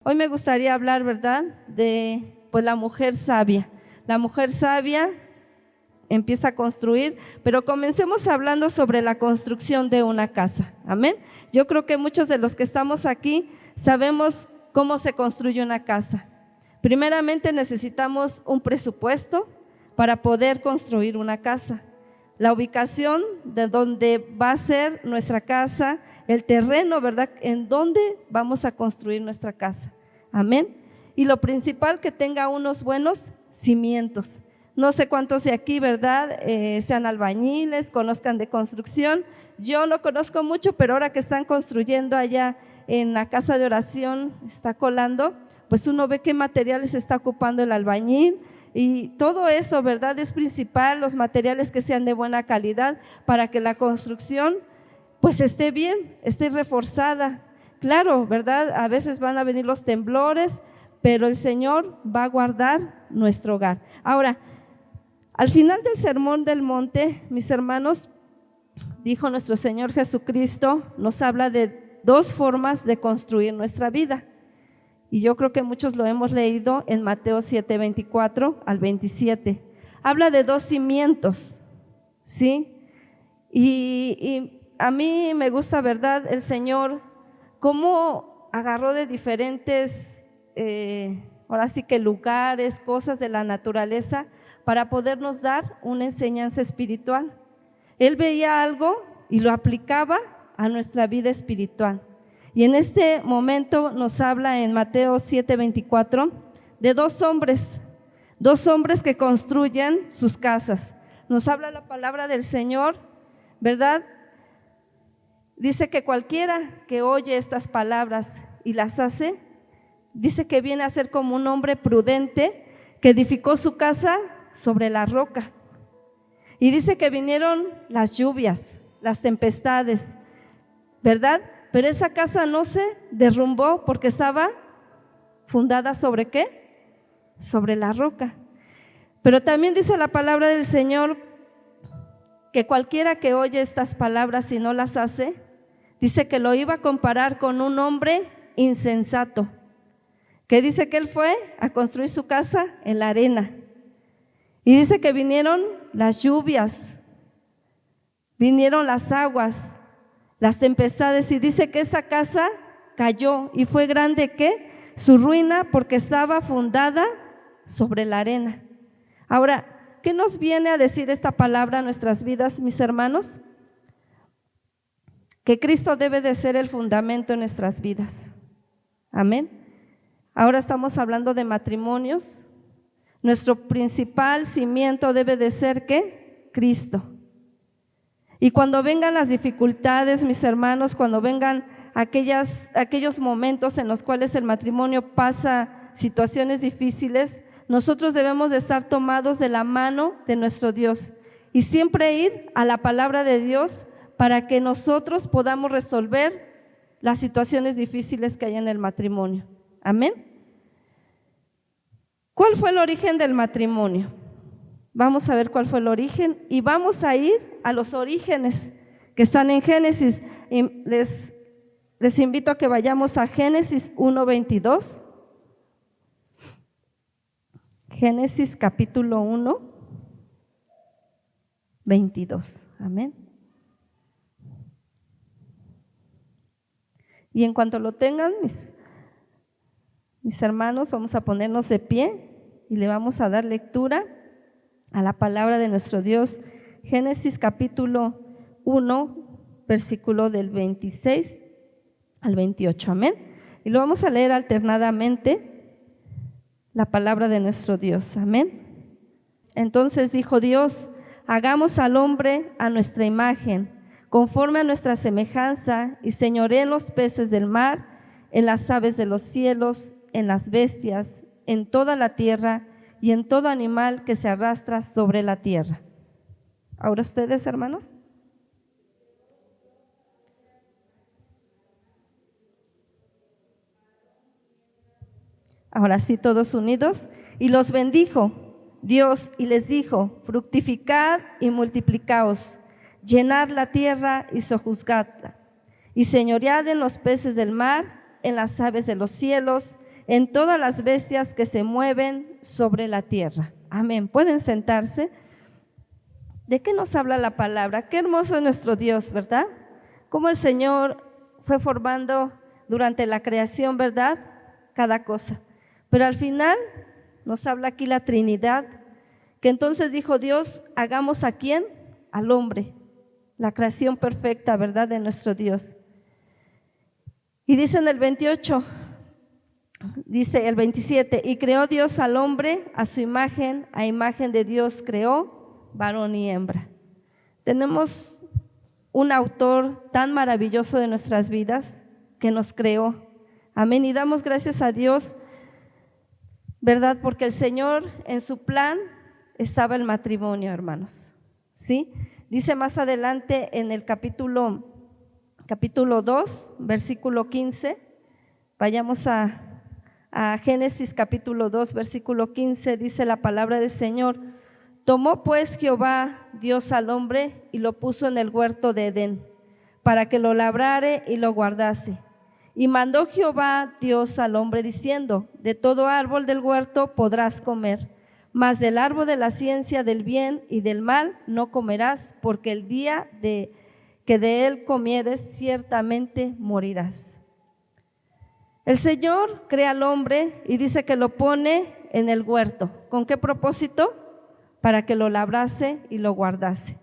Hoy me gustaría hablar, ¿verdad?, de la mujer sabia. La mujer sabia empieza a construir, pero comencemos hablando sobre la construcción de una casa. Amén. Yo creo que muchos de los que estamos aquí sabemos cómo se construye una casa. Primeramente necesitamos un presupuesto para poder construir una casa. La ubicación de donde va a ser nuestra casa, el terreno, ¿verdad?, en donde vamos a construir nuestra casa. Amén. Y lo principal, que tenga unos buenos cimientos. No sé cuántos de aquí, ¿verdad?, sean albañiles, conozcan de construcción. Yo no conozco mucho, pero ahora que están construyendo allá en la casa de oración, está colando, pues uno ve qué materiales está ocupando el albañil. Y todo eso, ¿verdad?, es principal, los materiales que sean de buena calidad para que la construcción pues esté bien, esté reforzada. Claro, ¿verdad?, a veces van a venir los temblores, pero el Señor va a guardar nuestro hogar. Ahora, al final del Sermón del Monte, mis hermanos, dijo nuestro Señor Jesucristo, nos habla de dos formas de construir nuestra vida. Y yo creo que muchos lo hemos leído en Mateo 7:24 al 27. Habla de dos cimientos, ¿sí? Y a mí me gusta, ¿verdad?, el Señor, cómo agarró de diferentes, ahora sí que lugares, cosas de la naturaleza, para podernos dar una enseñanza espiritual. Él veía algo y lo aplicaba a nuestra vida espiritual. Y en este momento nos habla en Mateo 7:24 de dos hombres que construyen sus casas. Nos habla la palabra del Señor, ¿verdad? Dice que cualquiera que oye estas palabras y las hace, dice que viene a ser como un hombre prudente que edificó su casa sobre la roca. Y dice que vinieron las lluvias, las tempestades, ¿verdad? Pero esa casa no se derrumbó porque estaba fundada ¿sobre qué? Sobre la roca. Pero también dice la palabra del Señor que cualquiera que oye estas palabras y no las hace, dice que lo iba a comparar con un hombre insensato, que dice que él fue a construir su casa en la arena. Y dice que vinieron las lluvias, vinieron las aguas, las tempestades, y dice que esa casa cayó y fue grande ¿qué? Su ruina, porque estaba fundada sobre la arena. Ahora, ¿qué nos viene a decir esta palabra a nuestras vidas, mis hermanos? Que Cristo debe de ser el fundamento en nuestras vidas. Amén. Ahora estamos hablando de matrimonios. Nuestro principal cimiento debe de ser ¿qué? Cristo. Y cuando vengan las dificultades, mis hermanos, cuando vengan aquellos momentos en los cuales el matrimonio pasa situaciones difíciles, nosotros debemos de estar tomados de la mano de nuestro Dios y siempre ir a la palabra de Dios para que nosotros podamos resolver las situaciones difíciles que hay en el matrimonio. Amén. ¿Cuál fue el origen del matrimonio? Vamos a ver cuál fue el origen y vamos a ir a los orígenes que están en Génesis. Y les invito a que vayamos a Génesis 1:22. Génesis capítulo 1, 22. Amén. Y en cuanto lo tengan, mis hermanos, vamos a ponernos de pie y le vamos a dar lectura a la palabra de nuestro Dios. Génesis capítulo 1, versículo del 26 al 28, amén. Y lo vamos a leer alternadamente, la palabra de nuestro Dios, amén. Entonces dijo Dios: hagamos al hombre a nuestra imagen, conforme a nuestra semejanza, y señoree en los peces del mar, en las aves de los cielos, en las bestias, en toda la tierra y en todo animal que se arrastra sobre la tierra. Ahora ustedes, hermanos. Ahora sí, todos unidos. Y los bendijo Dios y les dijo: fructificad y multiplicaos, llenad la tierra y sojuzgadla, y señoread en los peces del mar, en las aves de los cielos, en todas las bestias que se mueven sobre la tierra. Amén. Pueden sentarse. ¿De qué nos habla la palabra? Qué hermoso es nuestro Dios, ¿verdad? Cómo el Señor fue formando durante la creación, ¿verdad? Cada cosa. Pero al final nos habla aquí la Trinidad, que entonces dijo Dios, hagamos ¿a quién? Al hombre, la creación perfecta, ¿verdad? De nuestro Dios. Y dice en el 28, dice el 27, y creó Dios al hombre a su imagen, a imagen de Dios creó, varón y hembra. Tenemos un autor tan maravilloso de nuestras vidas que nos creó. Amén. Y damos gracias a Dios, ¿verdad? Porque el Señor en su plan estaba el matrimonio, hermanos. ¿Sí? Dice más adelante en el capítulo 2, versículo 15. Vayamos a Génesis capítulo 2, versículo 15. Dice la palabra del Señor: tomó pues Jehová Dios al hombre y lo puso en el huerto de Edén, para que lo labrare y lo guardase. Y mandó Jehová Dios al hombre diciendo: de todo árbol del huerto podrás comer, mas del árbol de la ciencia del bien y del mal no comerás, porque el día que de él comieres ciertamente morirás. El Señor crea al hombre y dice que lo pone en el huerto. ¿Con qué propósito? Para que lo labrase y lo guardase.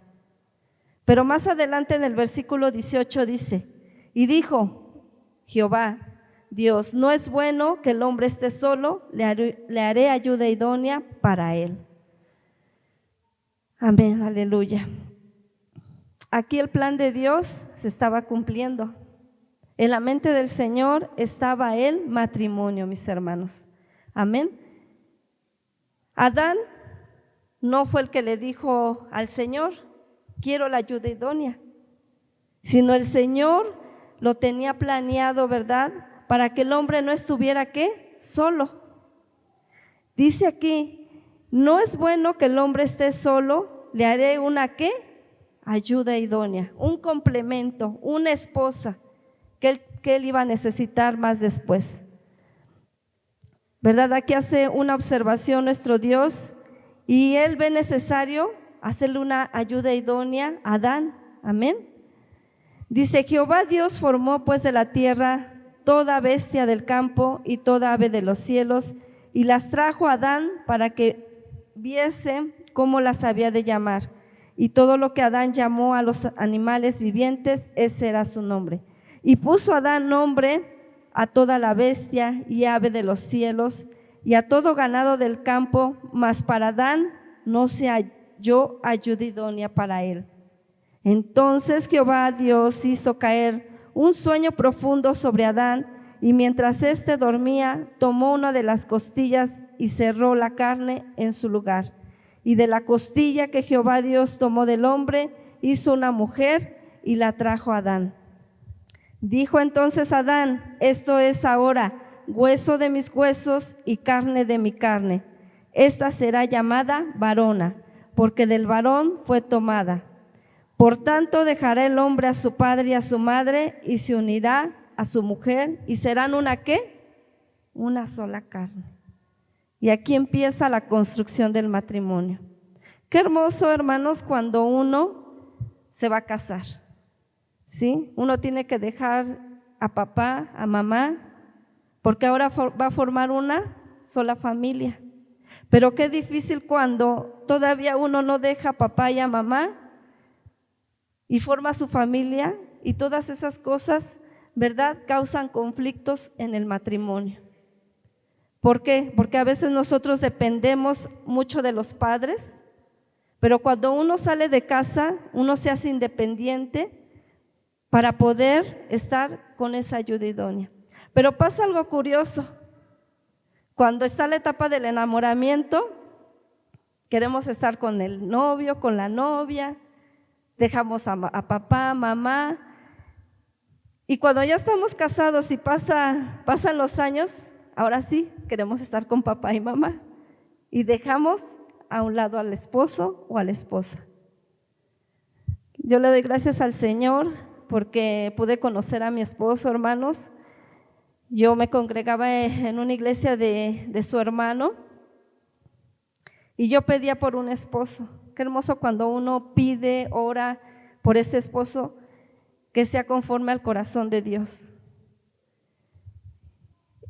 Pero más adelante en el versículo 18 dice: y dijo Jehová Dios, no es bueno que el hombre esté solo, le haré ayuda idónea para él. Amén, aleluya. Aquí el plan de Dios se estaba cumpliendo. En la mente del Señor estaba el matrimonio, mis hermanos. Amén. Adán no fue el que le dijo al Señor: quiero la ayuda idónea, sino el Señor lo tenía planeado, ¿verdad? Para que el hombre no estuviera, ¿qué? Solo. Dice aquí: no es bueno que el hombre esté solo, le haré una, ¿qué? Ayuda idónea, un complemento, una esposa que él iba a necesitar más después. ¿Verdad? Aquí hace una observación nuestro Dios y él ve necesario hacerle una ayuda idónea a Adán. Amén. Dice: Jehová Dios formó pues de la tierra toda bestia del campo y toda ave de los cielos, y las trajo a Adán para que viese cómo las había de llamar. Y todo lo que Adán llamó a los animales vivientes, ese era su nombre. Y puso Adán nombre a toda la bestia y ave de los cielos y a todo ganado del campo, mas para Adán no se halló ayuda idónea para él. Entonces Jehová Dios hizo caer un sueño profundo sobre Adán, y mientras éste dormía, tomó una de las costillas y cerró la carne en su lugar. Y de la costilla que Jehová Dios tomó del hombre, hizo una mujer y la trajo a Adán. Dijo entonces Adán: esto es ahora hueso de mis huesos y carne de mi carne. Esta será llamada varona, porque del varón fue tomada. Por tanto dejará el hombre a su padre y a su madre, y se unirá a su mujer, y serán una, ¿qué? Una sola carne. Y aquí empieza la construcción del matrimonio. Qué hermoso, hermanos, cuando uno se va a casar, ¿sí? Uno tiene que dejar a papá, a mamá, porque ahora va a formar una sola familia. Pero qué difícil cuando todavía uno no deja a papá y a mamá y forma su familia, y todas esas cosas, ¿verdad?, causan conflictos en el matrimonio. ¿Por qué? Porque a veces nosotros dependemos mucho de los padres, pero cuando uno sale de casa, uno se hace independiente para poder estar con esa ayuda idónea. Pero pasa algo curioso. Cuando está la etapa del enamoramiento, queremos estar con el novio, con la novia, dejamos a papá, mamá, y cuando ya estamos casados y pasan los años, ahora sí queremos estar con papá y mamá, y dejamos a un lado al esposo o a la esposa. Yo le doy gracias al Señor porque pude conocer a mi esposo, hermanos, Yo me congregaba en una iglesia de su hermano y yo pedía por un esposo. Qué hermoso cuando uno pide, ora por ese esposo que sea conforme al corazón de Dios.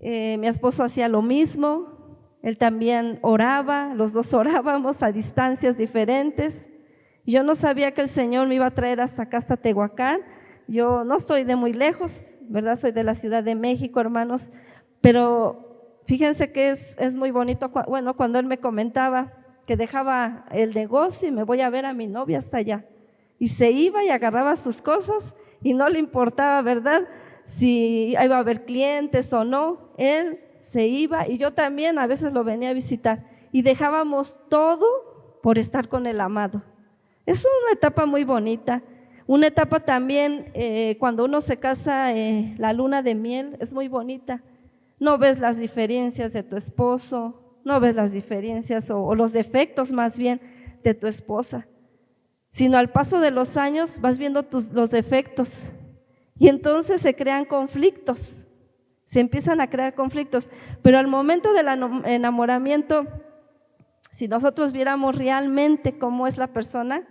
Mi esposo hacía lo mismo, él también oraba, los dos orábamos a distancias diferentes. Yo no sabía que el Señor me iba a traer hasta acá, hasta Tehuacán. Yo no soy de muy lejos, ¿verdad? Soy de la Ciudad de México, hermanos, pero fíjense que es muy bonito, bueno, cuando él me comentaba que dejaba el negocio y me voy a ver a mi novia hasta allá. Y se iba y agarraba sus cosas y no le importaba, ¿verdad?, si iba a haber clientes o no. Él se iba y yo también a veces lo venía a visitar y dejábamos todo por estar con el amado. Es una etapa muy bonita. Una etapa también cuando uno se casa, la luna de miel es muy bonita. No ves las diferencias de tu esposo, no ves las diferencias o los defectos más bien de tu esposa, sino al paso de los años vas viendo los defectos y entonces se crean conflictos, se empiezan a crear conflictos, pero al momento del enamoramiento, si nosotros viéramos realmente cómo es la persona,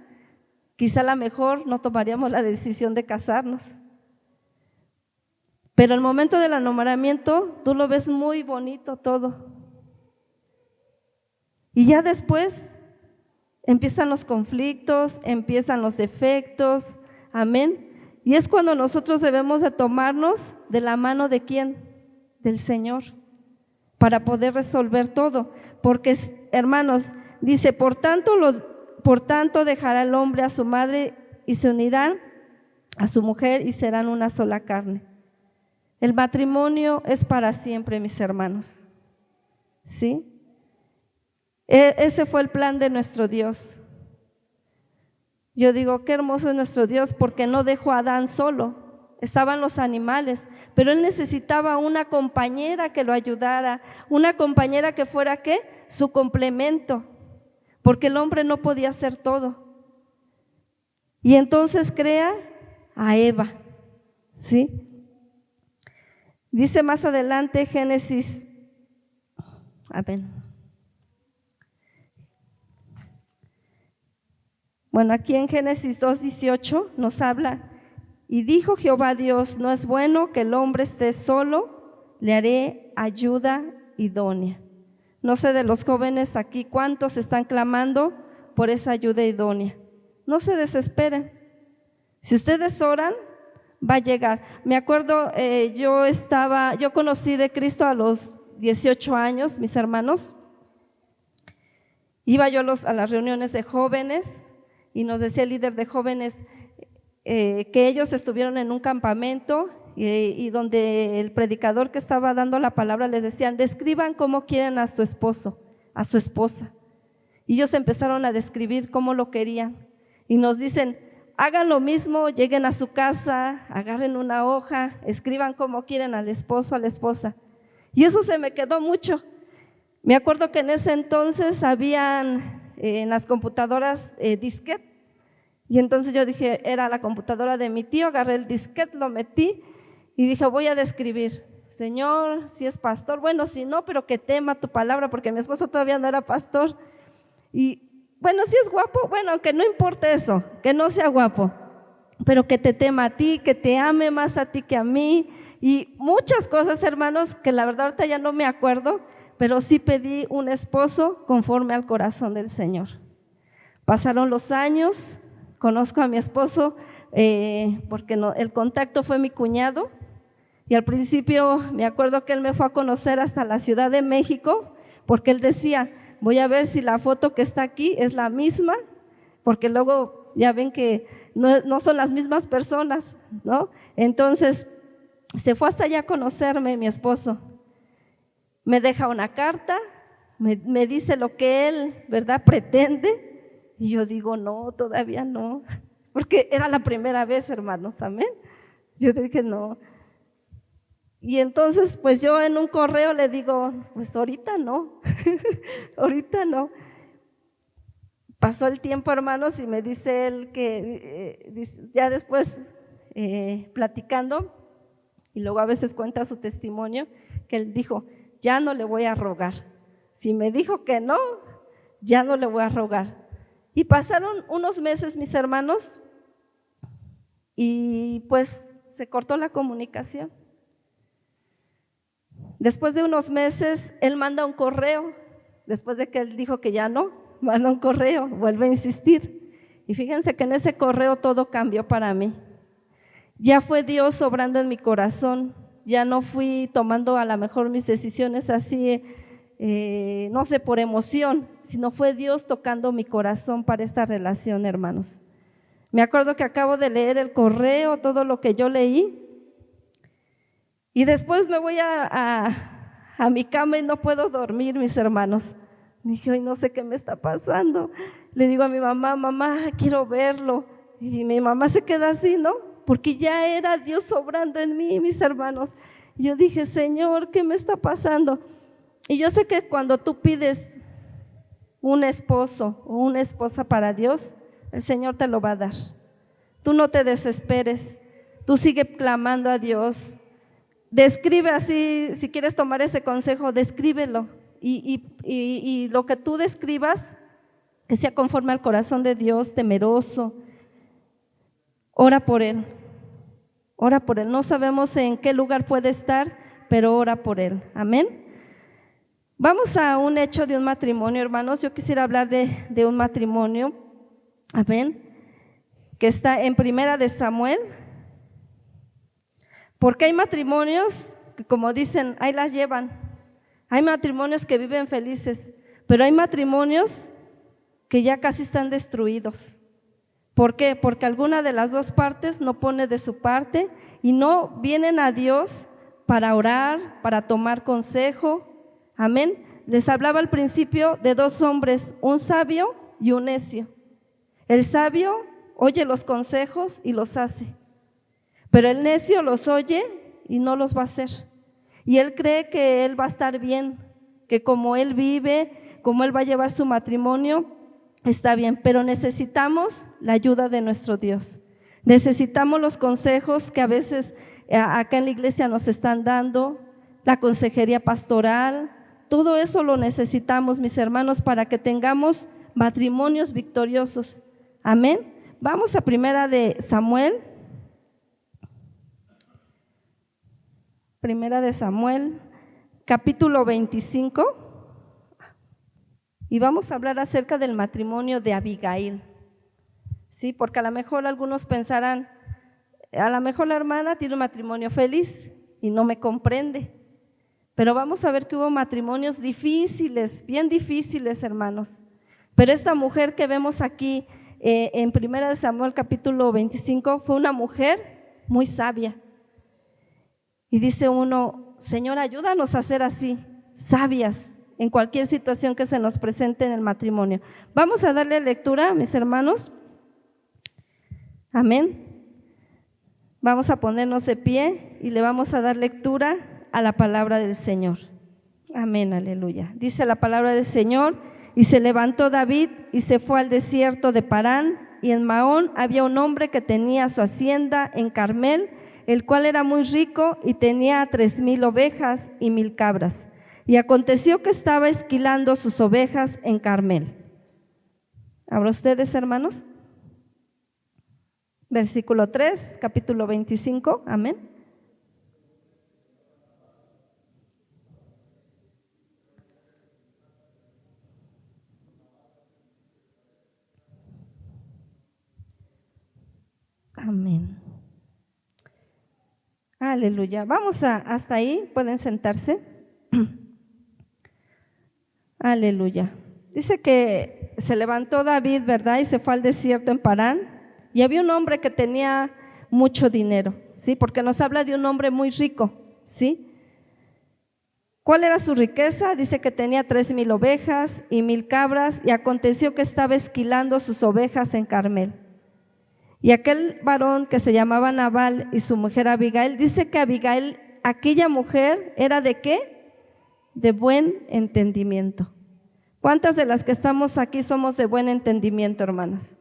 quizá a lo mejor no tomaríamos la decisión de casarnos. Pero al momento del enamoramiento, tú lo ves muy bonito todo. Y ya después empiezan los conflictos, empiezan los defectos, amén. Y es cuando nosotros debemos de tomarnos de la mano de ¿quién? Del Señor, para poder resolver todo. Porque, hermanos, dice, por tanto dejará el hombre a su madre y se unirán a su mujer y serán una sola carne. El matrimonio es para siempre, mis hermanos. ¿Sí? Ese fue el plan de nuestro Dios. Yo digo, qué hermoso es nuestro Dios, porque no dejó a Adán solo. Estaban los animales, pero él necesitaba una compañera que lo ayudara, una compañera que fuera, ¿qué? Su complemento, porque el hombre no podía hacer todo. Y entonces crea a Eva, ¿sí? Dice más adelante Génesis, bueno, aquí en Génesis 2:18 nos habla, y dijo Jehová Dios, no es bueno que el hombre esté solo, le haré ayuda idónea. No sé de los jóvenes aquí cuántos están clamando por esa ayuda idónea. No se desesperen. Si ustedes oran, va a llegar. Me acuerdo, yo conocí de Cristo a los 18 años, mis hermanos. Iba yo a las reuniones de jóvenes y nos decía el líder de jóvenes que ellos estuvieron en un campamento y donde el predicador que estaba dando la palabra les decían, describan cómo quieren a su esposo, a su esposa. Y ellos empezaron a describir cómo lo querían y nos dicen, hagan lo mismo, lleguen a su casa, agarren una hoja, escriban cómo quieren al esposo, a la esposa. Y eso se me quedó mucho. Me acuerdo que en ese entonces habían en las computadoras disquete. Y entonces yo dije, era la computadora de mi tío, agarré el disquete, lo metí y dije, voy a describir, Señor, si es pastor, bueno, si no, pero que tema tu palabra, porque mi esposo todavía no era pastor. Y bueno, si es guapo, bueno, que no importa eso, que no sea guapo, pero que te tema a ti, que te ame más a ti que a mí, y muchas cosas, hermanos, que la verdad ahorita ya no me acuerdo, pero sí pedí un esposo conforme al corazón del Señor. Pasaron los años, conozco a mi esposo porque el contacto fue mi cuñado, y al principio me acuerdo que él me fue a conocer hasta la Ciudad de México, porque él decía, voy a ver si la foto que está aquí es la misma, porque luego ya ven que no son las mismas personas, ¿no? Entonces se fue hasta allá a conocerme mi esposo, me deja una carta, me dice lo que él, ¿verdad?, pretende. Y yo digo, no, todavía no, porque era la primera vez, hermanos, amén. Yo dije, no. Y entonces, pues yo en un correo le digo, pues ahorita no, ahorita no. Pasó el tiempo, hermanos, y me dice él que ya después platicando, Y luego a veces cuenta su testimonio que él dijo, ya no le voy a rogar. Si me dijo que no, ya no le voy a rogar. Y pasaron unos meses, mis hermanos, y pues se cortó la comunicación. Después de unos meses, él manda un correo, después de que él dijo que ya no, manda un correo, vuelve a insistir. Y fíjense que en ese correo todo cambió para mí. Ya fue Dios obrando en mi corazón, ya no fui tomando a lo mejor mis decisiones así, no sé, por emoción, sino fue Dios tocando mi corazón para esta relación, hermanos. Me acuerdo que acabo de leer el correo, todo lo que yo leí, y después me voy a mi cama y no puedo dormir, mis hermanos. Dije, hoy no sé qué me está pasando. Le digo a mi mamá, mamá, quiero verlo. Y mi mamá se queda así, ¿no? Porque ya era Dios obrando en mí, mis hermanos. Y yo dije, Señor, ¿qué me está pasando? Y yo sé que cuando tú pides un esposo o una esposa para Dios, el Señor te lo va a dar. Tú no te desesperes, tú sigue clamando a Dios. Describe así, si quieres tomar ese consejo, descríbelo. Y lo que tú describas, que sea conforme al corazón de Dios, temeroso. Ora por él, ora por él. No sabemos en qué lugar puede estar, pero ora por él. Amén. Vamos a un hecho de un matrimonio, hermanos. Yo quisiera hablar de un matrimonio, amén, que está en Primera de Samuel, porque hay matrimonios que, como dicen, ahí las llevan. Hay matrimonios que viven felices, pero hay matrimonios que ya casi están destruidos. ¿Por qué? Porque alguna de las dos partes no pone de su parte y no vienen a Dios para orar, para tomar consejo. Amén. Les hablaba al principio de dos hombres, un sabio y un necio. El sabio oye los consejos y los hace, pero el necio los oye y no los va a hacer. Y él cree que él va a estar bien, que como él vive, como él va a llevar su matrimonio, está bien, pero necesitamos la ayuda de nuestro Dios. Necesitamos los consejos que a veces acá en la iglesia nos están dando, la consejería pastoral, todo eso lo necesitamos, mis hermanos, para que tengamos matrimonios victoriosos. Amén. Vamos a Primera de Samuel. Primera de Samuel, capítulo 25. Y vamos a hablar acerca del matrimonio de Abigail, ¿sí? Porque a lo mejor algunos pensarán, a lo mejor la hermana tiene un matrimonio feliz y no me comprende, pero vamos a ver que hubo matrimonios difíciles, bien difíciles, hermanos. Pero esta mujer que vemos aquí en Primera de Samuel capítulo 25 fue una mujer muy sabia. Y dice uno, Señor, ayúdanos a ser así, sabias, en cualquier situación que se nos presente en el matrimonio. Vamos a darle lectura, mis hermanos. Amén. Vamos a ponernos de pie y le vamos a dar lectura a la palabra del Señor. Amén, aleluya. Dice la palabra del Señor: y se levantó David y se fue al desierto de Parán, y en Maón había un hombre que tenía su hacienda en Carmel, el cual era muy rico y tenía 3,000 ovejas y 1,000 cabras. Y aconteció que estaba esquilando sus ovejas en Carmel. ¿Habrá ustedes, hermanos? Versículo 3, capítulo 25, amén. Amén. Aleluya. Vamos hasta ahí, pueden sentarse. Aleluya. Dice que se levantó David, ¿verdad? Y se fue al desierto en Parán. Y había un hombre que tenía mucho dinero, ¿sí? Porque nos habla de un hombre muy rico, ¿sí? ¿Cuál era su riqueza? Dice que tenía 3,000 ovejas y 1,000 cabras, y aconteció que estaba esquilando sus ovejas en Carmel. Y aquel varón que se llamaba Nabal y su mujer Abigail, dice que Abigail, aquella mujer, ¿era de qué? De buen entendimiento. ¿Cuántas de las que estamos aquí somos de buen entendimiento, hermanas?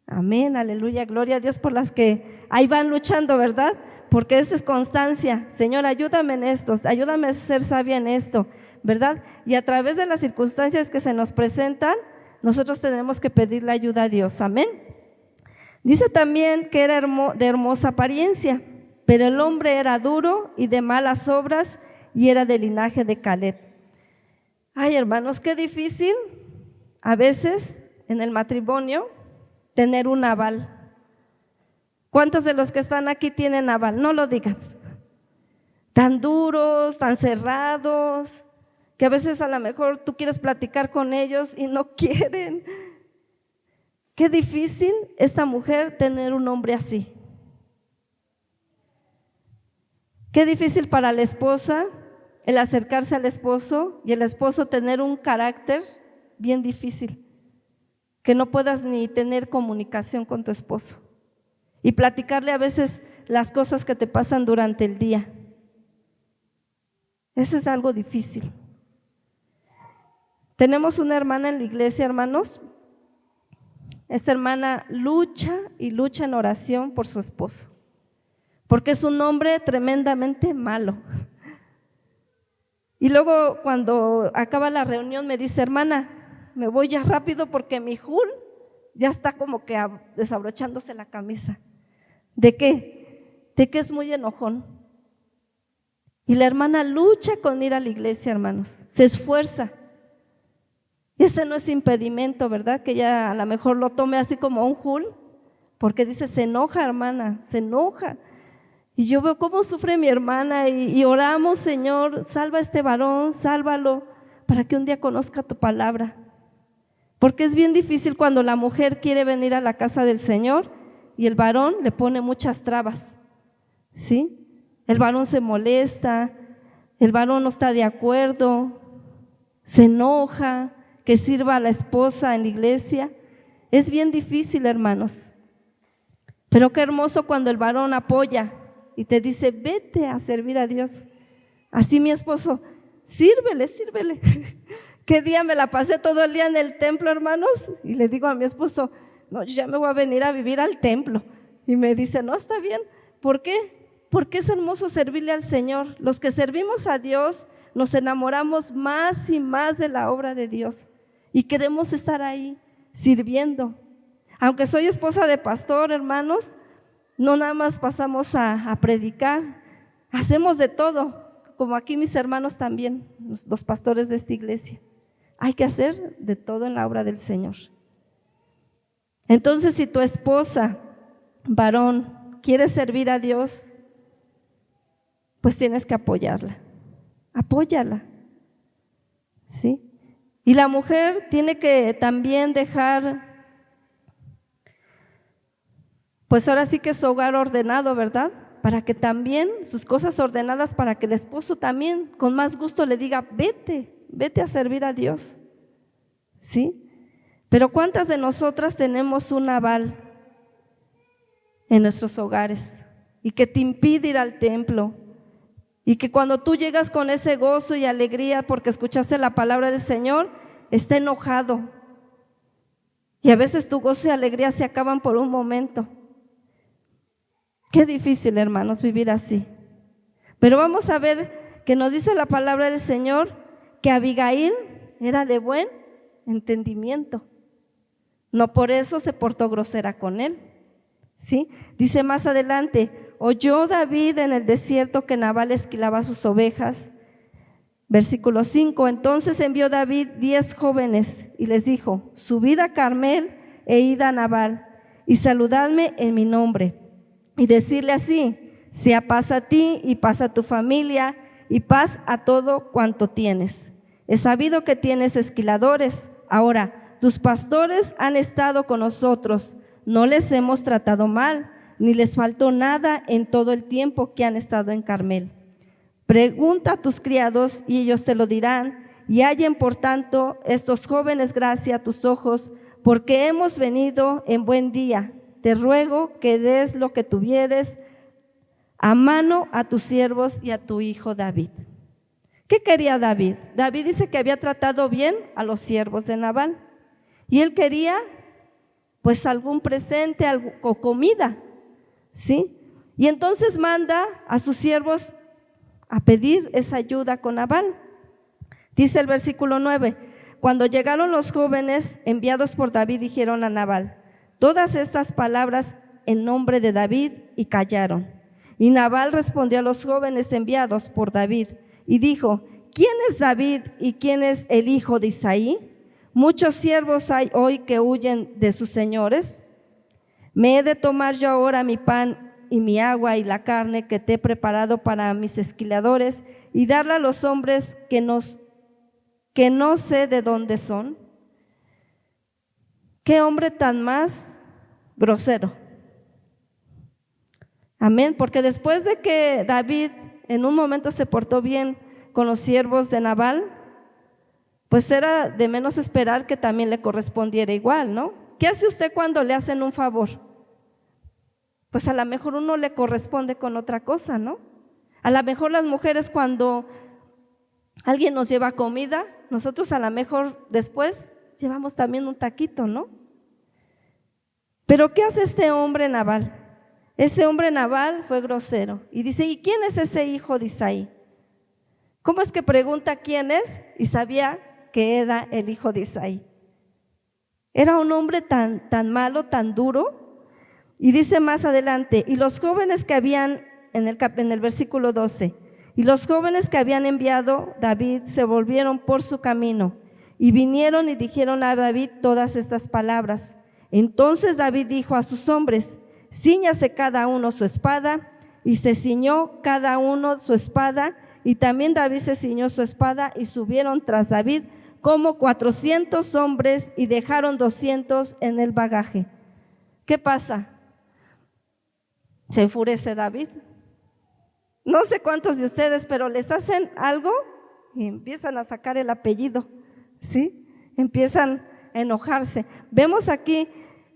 Amén, aleluya, gloria a Dios por las que ahí van luchando, ¿verdad? porque esta es constancia. Señor, ayúdame en esto, ayúdame a ser sabia en esto, ¿verdad? Y a través de las circunstancias que se nos presentan, nosotros tenemos que pedirle ayuda a Dios, amén. Dice también que era de hermosa apariencia, pero el hombre era duro y de malas obras y era del linaje de Caleb. Ay, hermanos, qué difícil a veces en el matrimonio tener un aval. ¿Cuántos de los que están aquí tienen aval? No lo digan. Tan duros, tan cerrados, que a veces a lo mejor tú quieres platicar con ellos y no quieren. Qué difícil esta mujer tener un hombre así. Qué difícil para la esposa el acercarse al esposo y el esposo tener un carácter bien difícil, que no puedas ni tener comunicación con tu esposo y platicarle a veces las cosas que te pasan durante el día. Eso es algo difícil. Tenemos una hermana en la iglesia, hermanos. Esta hermana lucha y lucha en oración por su esposo, porque es un hombre tremendamente malo. Y luego cuando acaba la reunión me dice: hermana, me voy ya rápido porque mi Jul ya está como que desabrochándose la camisa. ¿De qué? De que es muy enojón. Y la hermana lucha con ir a la iglesia, hermanos, se esfuerza. Ese no es impedimento, ¿verdad? Que ella a lo mejor lo tome así como un Jul, porque dice: se enoja, hermana, se enoja. Y yo veo cómo sufre mi hermana y oramos: Señor, salva a este varón, sálvalo, para que un día conozca tu palabra. Porque es bien difícil cuando la mujer quiere venir a la casa del Señor y el varón le pone muchas trabas, ¿sí? El varón se molesta, el varón no está de acuerdo, se enoja, que sirva a la esposa en la iglesia. Es bien difícil, hermanos. Pero qué hermoso cuando el varón apoya y te dice: vete a servir a Dios. Así mi esposo: sírvele, sírvele. ¿Qué día me la pasé todo el día en el templo, hermanos? Y le digo a mi esposo: no, yo ya me voy a venir a vivir al templo. Y me dice: no, está bien. ¿Por qué? Porque es hermoso servirle al Señor. Los que servimos a Dios nos enamoramos más y más de la obra de Dios y queremos estar ahí sirviendo. Aunque soy esposa de pastor, hermanos, no nada más pasamos a predicar, hacemos de todo, como aquí mis hermanos también, los pastores de esta iglesia. Hay que hacer de todo en la obra del Señor. Entonces, si tu esposa, varón, quiere servir a Dios, pues tienes que apoyarla. Apóyala, ¿sí? Y la mujer tiene que también dejar, pues ahora sí que su hogar ordenado, ¿verdad? Para que también sus cosas ordenadas, para que el esposo también con más gusto le diga: vete a servir a Dios, ¿sí? Pero ¿cuántas de nosotras tenemos un aval en nuestros hogares y que te impide ir al templo? Y que cuando tú llegas con ese gozo y alegría porque escuchaste la palabra del Señor, está enojado. Y a veces tu gozo y alegría se acaban por un momento. Qué difícil, hermanos, vivir así. Pero vamos a ver que nos dice la palabra del Señor que Abigail era de buen entendimiento. No por eso se portó grosera con él, ¿sí? Dice más adelante: oyó David en el desierto que Nabal esquilaba sus ovejas. Versículo 5: entonces envió David 10 jóvenes y les dijo: subid a Carmel e id a Nabal y saludadme en mi nombre y decirle así: sea paz a ti y paz a tu familia y paz a todo cuanto tienes. He sabido que tienes esquiladores. Ahora, tus pastores han estado con nosotros, no les hemos tratado mal, ni les faltó nada en todo el tiempo que han estado en Carmel. Pregunta a tus criados y ellos te lo dirán, y hallen por tanto estos jóvenes gracia a tus ojos, porque hemos venido en buen día. Te ruego que des lo que tuvieres a mano a tus siervos y a tu hijo David. ¿Qué quería David? David dice que había tratado bien a los siervos de Nabal y él quería pues algún presente, algo, comida, ¿sí? Y entonces manda a sus siervos a pedir esa ayuda con Nabal. Dice el versículo 9: cuando llegaron los jóvenes enviados por David, dijeron a Nabal todas estas palabras en nombre de David, y callaron. Y Nabal respondió a los jóvenes enviados por David y dijo: ¿quién es David y quién es el hijo de Isaí? Muchos siervos hay hoy que huyen de sus señores. ¿Me he de tomar yo ahora mi pan y mi agua y la carne que te he preparado para mis esquiladores y darla a los hombres que no sé de dónde son? ¿Qué hombre tan más grosero? Amén, porque después de que David en un momento se portó bien con los siervos de Nabal, pues era de menos esperar que también le correspondiera igual, ¿no? ¿Qué hace usted cuando le hacen un favor? Pues a lo mejor uno le corresponde con otra cosa, ¿no? A lo mejor las mujeres, cuando alguien nos lleva comida, nosotros a lo mejor después llevamos también un taquito, ¿no? Pero ¿qué hace este hombre Nabal? Este hombre Nabal fue grosero y dice: ¿y quién es ese hijo de Isaí? ¿Cómo es que pregunta quién es? Y sabía que era el hijo de Isaí. Era un hombre tan malo, tan duro. Y dice más adelante: y los jóvenes que habían, en el versículo 12, y los jóvenes que habían enviado David se volvieron por su camino y vinieron y dijeron a David todas estas palabras. Entonces David dijo a sus hombres: cíñase cada uno su espada, y se ciñó cada uno su espada, y también David se ciñó su espada, y subieron tras David como 400 hombres y dejaron 200 en el bagaje. ¿Qué pasa? Se enfurece David. No sé cuántos de ustedes, pero les hacen algo y empiezan a sacar el apellido, ¿sí? Empiezan a enojarse. Vemos aquí,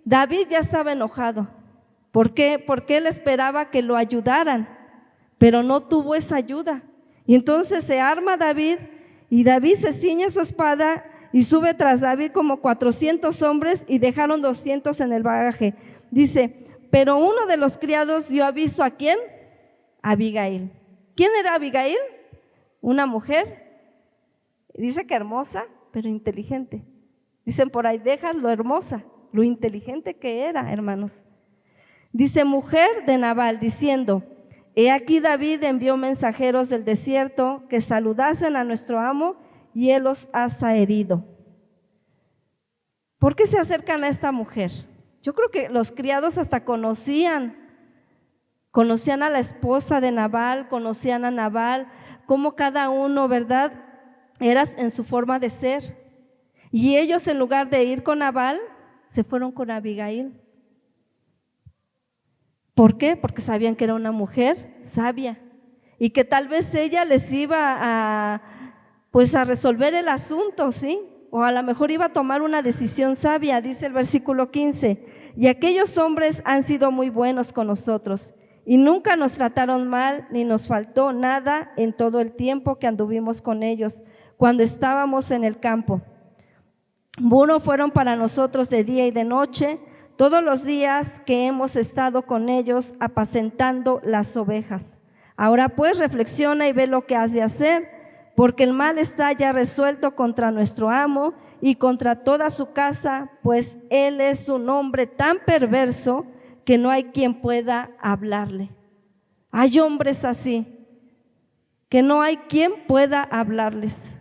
David ya estaba enojado. ¿Por qué? Porque él esperaba que lo ayudaran, pero no tuvo esa ayuda. Y entonces se arma David, y David se ciñe su espada y sube tras David como 400 hombres y dejaron 200 en el bagaje. Dice: pero uno de los criados dio aviso. ¿A quién? A Abigail. ¿Quién era Abigail? Una mujer, dice que hermosa, pero inteligente. Dicen por ahí: deja lo hermosa, lo inteligente que era, hermanos. Dice: mujer de Nabal, diciendo: he aquí David envió mensajeros del desierto que saludasen a nuestro amo, y él los ha herido. ¿Por qué se acercan a esta mujer? Yo creo que los criados hasta conocían a la esposa de Nabal, conocían a Nabal, como cada uno, ¿verdad?, era en su forma de ser. Y ellos, en lugar de ir con Nabal, se fueron con Abigail. ¿Por qué? Porque sabían que era una mujer sabia y que tal vez ella les iba a resolver el asunto, ¿sí? O a lo mejor iba a tomar una decisión sabia. Dice el versículo 15: y aquellos hombres han sido muy buenos con nosotros y nunca nos trataron mal, ni nos faltó nada en todo el tiempo que anduvimos con ellos cuando estábamos en el campo. Bueno fueron para nosotros de día y de noche, todos los días que hemos estado con ellos apacentando las ovejas. Ahora pues reflexiona y ve lo que has de hacer, porque el mal está ya resuelto contra nuestro amo y contra toda su casa, pues él es un hombre tan perverso que no hay quien pueda hablarle. Hay hombres así, que no hay quien pueda hablarles,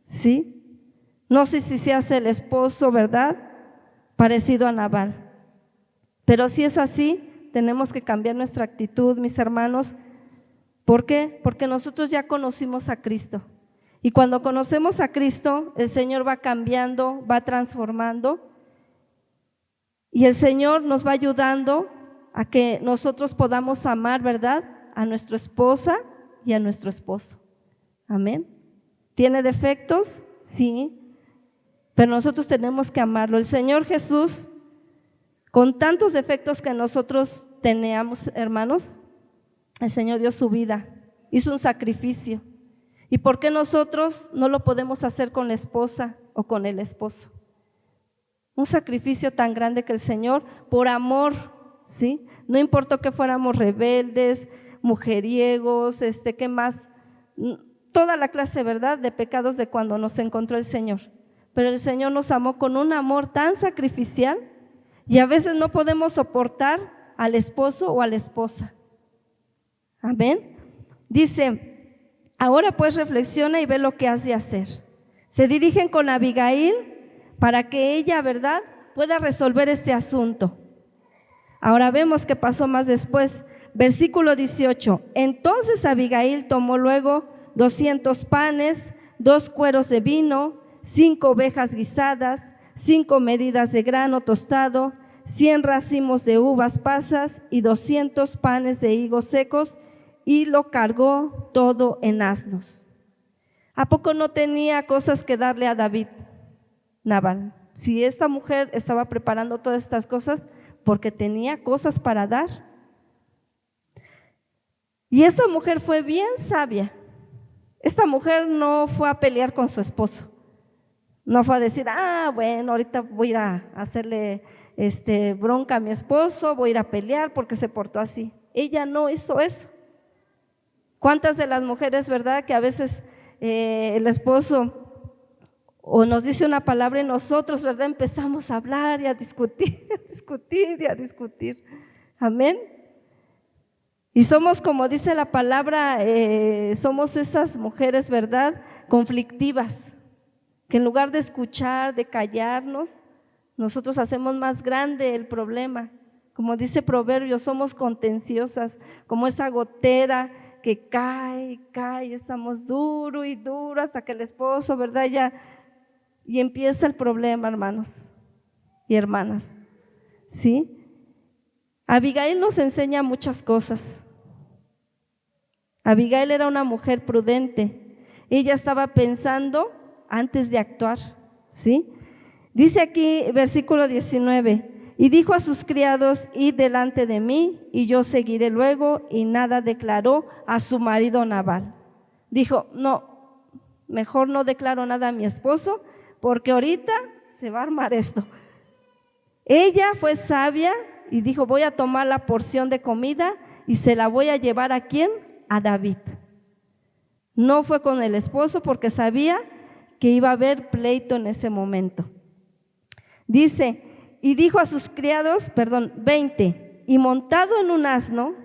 ¿sí? No sé si se hace el esposo, ¿verdad?, parecido a Nabal. Pero si es así, tenemos que cambiar nuestra actitud, mis hermanos. ¿Por qué? Porque nosotros ya conocimos a Cristo. Y cuando conocemos a Cristo, el Señor va cambiando, va transformando. Y el Señor nos va ayudando a que nosotros podamos amar, ¿verdad?, a nuestra esposa y a nuestro esposo. Amén. ¿Tiene defectos? Sí. Pero nosotros tenemos que amarlo. El Señor Jesús, con tantos defectos que nosotros teníamos, hermanos, el Señor dio su vida, hizo un sacrificio. ¿Y por qué nosotros no lo podemos hacer con la esposa o con el esposo? Un sacrificio tan grande que el Señor, por amor ¿sí? No importó que fuéramos rebeldes, mujeriegos, ¿qué más? Toda la clase, ¿verdad?, de pecados de cuando nos encontró el Señor. Pero el Señor nos amó con un amor tan sacrificial y a veces no podemos soportar al esposo o a la esposa. Amén. Dice, ahora pues reflexiona y ve lo que has de hacer. Se dirigen con Abigail para que ella, ¿verdad?, pueda resolver este asunto. Ahora vemos qué pasó más después. Versículo 18. Entonces Abigail tomó luego 200 panes, 2 cueros de vino, 5 ovejas guisadas, 5 medidas de grano tostado, 100 racimos de uvas pasas y 200 panes de higos secos, y lo cargó todo en asnos. ¿A poco no tenía cosas que darle a David, Nabal? Si esta mujer estaba preparando todas estas cosas, porque tenía cosas para dar. Y esta mujer fue bien sabia. Esta mujer no fue a pelear con su esposo. No fue a decir, bueno, ahorita voy a ir a hacerle bronca a mi esposo, voy a ir a pelear porque se portó así. Ella no hizo eso. ¿Cuántas de las mujeres, verdad, que a veces el esposo o nos dice una palabra y nosotros, ¿verdad?, empezamos a hablar y a discutir, a discutir? Amén. Y somos, como dice la palabra, somos esas mujeres, ¿verdad?, conflictivas, que en lugar de escuchar, de callarnos, nosotros hacemos más grande el problema. Como dice Proverbios, somos contenciosas, como esa gotera que cae, estamos duro y duro hasta que el esposo, ¿verdad?, y empieza el problema, hermanos y hermanas, ¿sí? Abigail nos enseña muchas cosas. Abigail era una mujer prudente. Ella estaba pensando antes de actuar, ¿sí? Dice aquí, versículo 19, y dijo a sus criados, id delante de mí, y yo seguiré luego, y nada declaró a su marido Nabal. Dijo, no, mejor no declaro nada a mi esposo, porque ahorita se va a armar esto. Ella fue sabia y dijo, voy a tomar la porción de comida y se la voy a llevar ¿a quién? A David. No fue con el esposo porque sabía que iba a haber pleito en ese momento. Dice, y dijo a sus criados, 20, y montado en un asno,